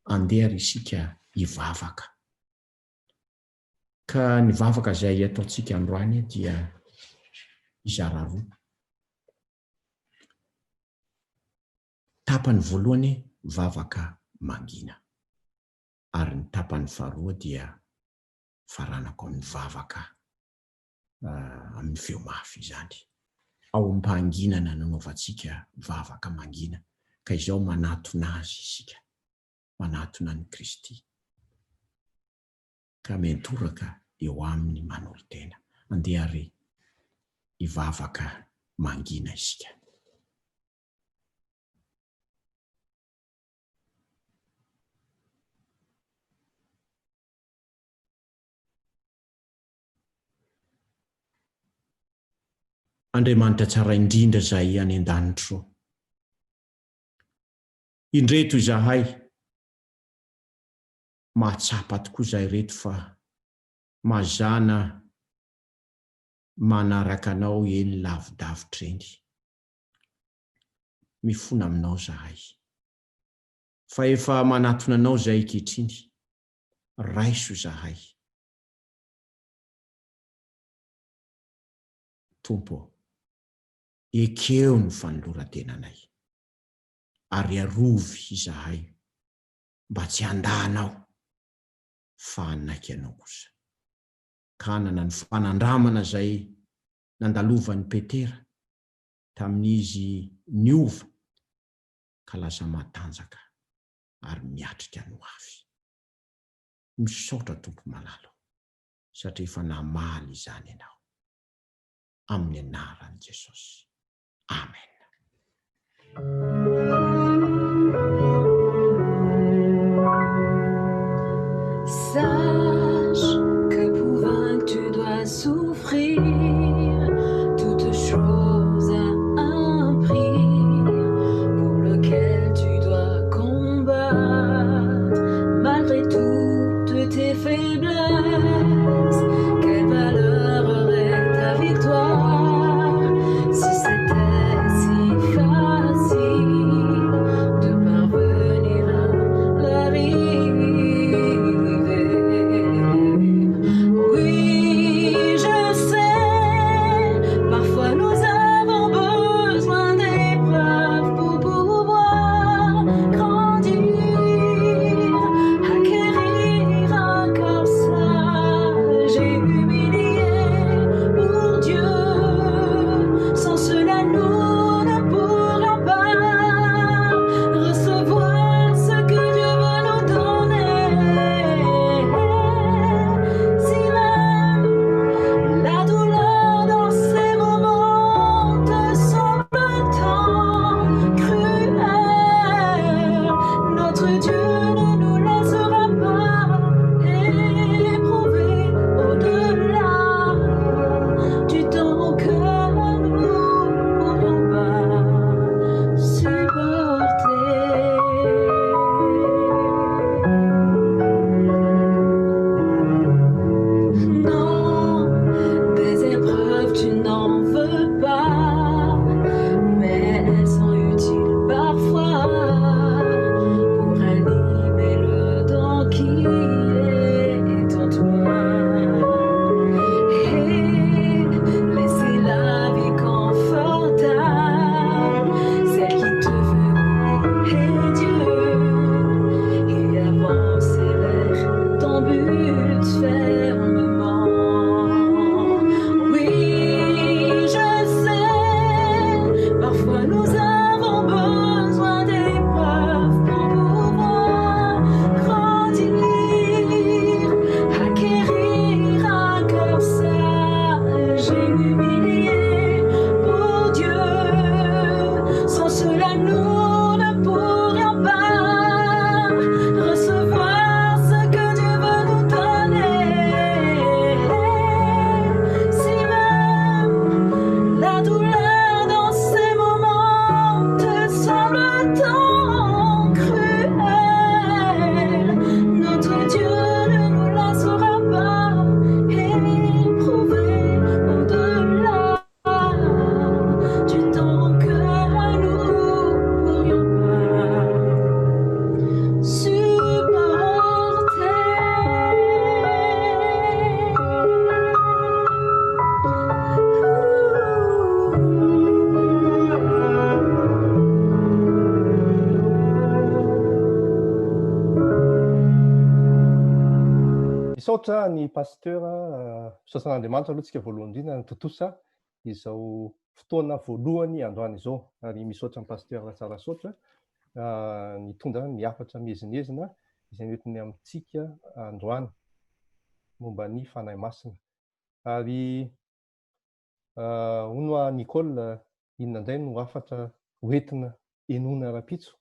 andeha ry isika hivavaka, ka ny vavaka izay ataontsika androany dia izara roa. Tapany voalohany vavaka mangina, ary ny tapany faharoa dia faranako amin'ny vavaka amin'ny feo mafy izany. Ao am-pahanginana nanaovantsika vavaka mangina, ka izao manatona azy isika, manatona ny Kristy, ka mentoraka eo amin'ny manolo-tena. Andeha ary hivavaka mangina isika. Andriamanitra tsara indrindra izay any an-danitra, indreto izahay mahatsapa tokoa izahay reto fa mazana manaraka anao eny lavidavitra eny. Mifona aminao izahay, fa efa manatona anao izay ankehitriny. Raiso izahay, Tompo, ekeo ny fanoloran-tenanay, ary arovy izahay mba tsy handahanao fa hanaiky anao kosa. Kanana ny fanandramana izay nandalovan'ny Petera tamin'izy niova, ka lasa matanjaka ary miatrika no avy. Misaotra Tompo malalo, satria efa namaly izany ianao. Amin'ny anaran'i Jesosy. Amen. Sache que pour vaincre tu dois souffrir, toute chose a un prix pour lequel tu dois combattre. Malgré toutes tes faiblesses, quelle valeur aurait ta victoire si c'était si facile? misaotra ny pasteur sasan'Andriamanitra aloha tsika voalohany indrindra ny totosa izao fotoana voalohany androany izao, ary misaotra ny pasteur tsara saotra nitondra ny afatra mihezinezina izay netiny amintsika androany momba ny fanahy masina. Ary hono Nicole, inona indray no afatra hoentina enona rapitso?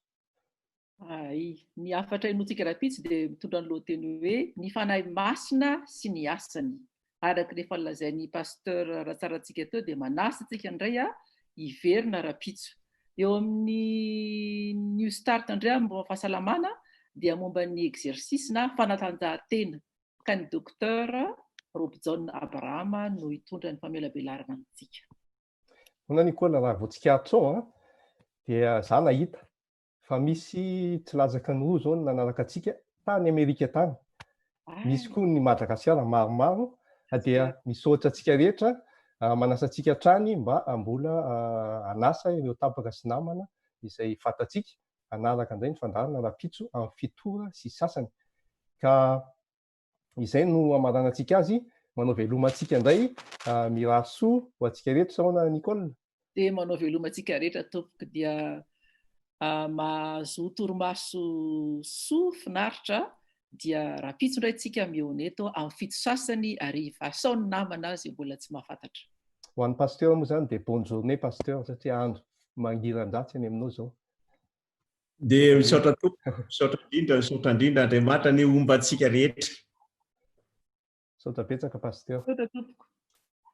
Ny afatra enontsika rapitso dia mitondra ny lohateny hoe ny fanahy masina sy ny asany. Araka rehefa lazain'ny pasteur ratsarantsika teo dia manasa antsika indray hiverina rapitso. Eo amin'ny New Start indray momba fahasalamana dia momba ny exercice na fanatanjahantena, ka ny docteur Robjon Abraham no hitondra ny famelabelarana amintsika. Hono Nicole, raha vao tsikaritro dia za nahita fa misy tsy lazaky ny roa zao nanaraka antsika tany Amerika tany. Misy koa ny Madagasikara maromaro, dia misaotra antsika rehetra manasa antsika hatrany mba mbola anasa ireo tapaka sy namana izay fantatsika anaraka indray ny fandarana rapitso amin'ny fitora sy sasany. Ka izay no amarana antsika azy, manao veloma antsika indray mirahasoa ho antsika rehetra saona Nicole. Dia manao veloma antsika rehetra tompoko dia mahazo torimaso soa finaritra dia rapitso indray tsika mioneto amin'ny fito sasany hariva. Sao ny namana azy mbola tsy mahafantatra. Ho an'ny pasteur moa zany dia bonne journée pasteur, satria andro mangiran-dratsy any aminao zao. Dia misaotra tompoko, misaotra indrindra Andriamanitra ny omba antsika rehetra. Misaotra betsaka pasteur. Misaotra tompoko.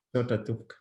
Misaotra tompoko.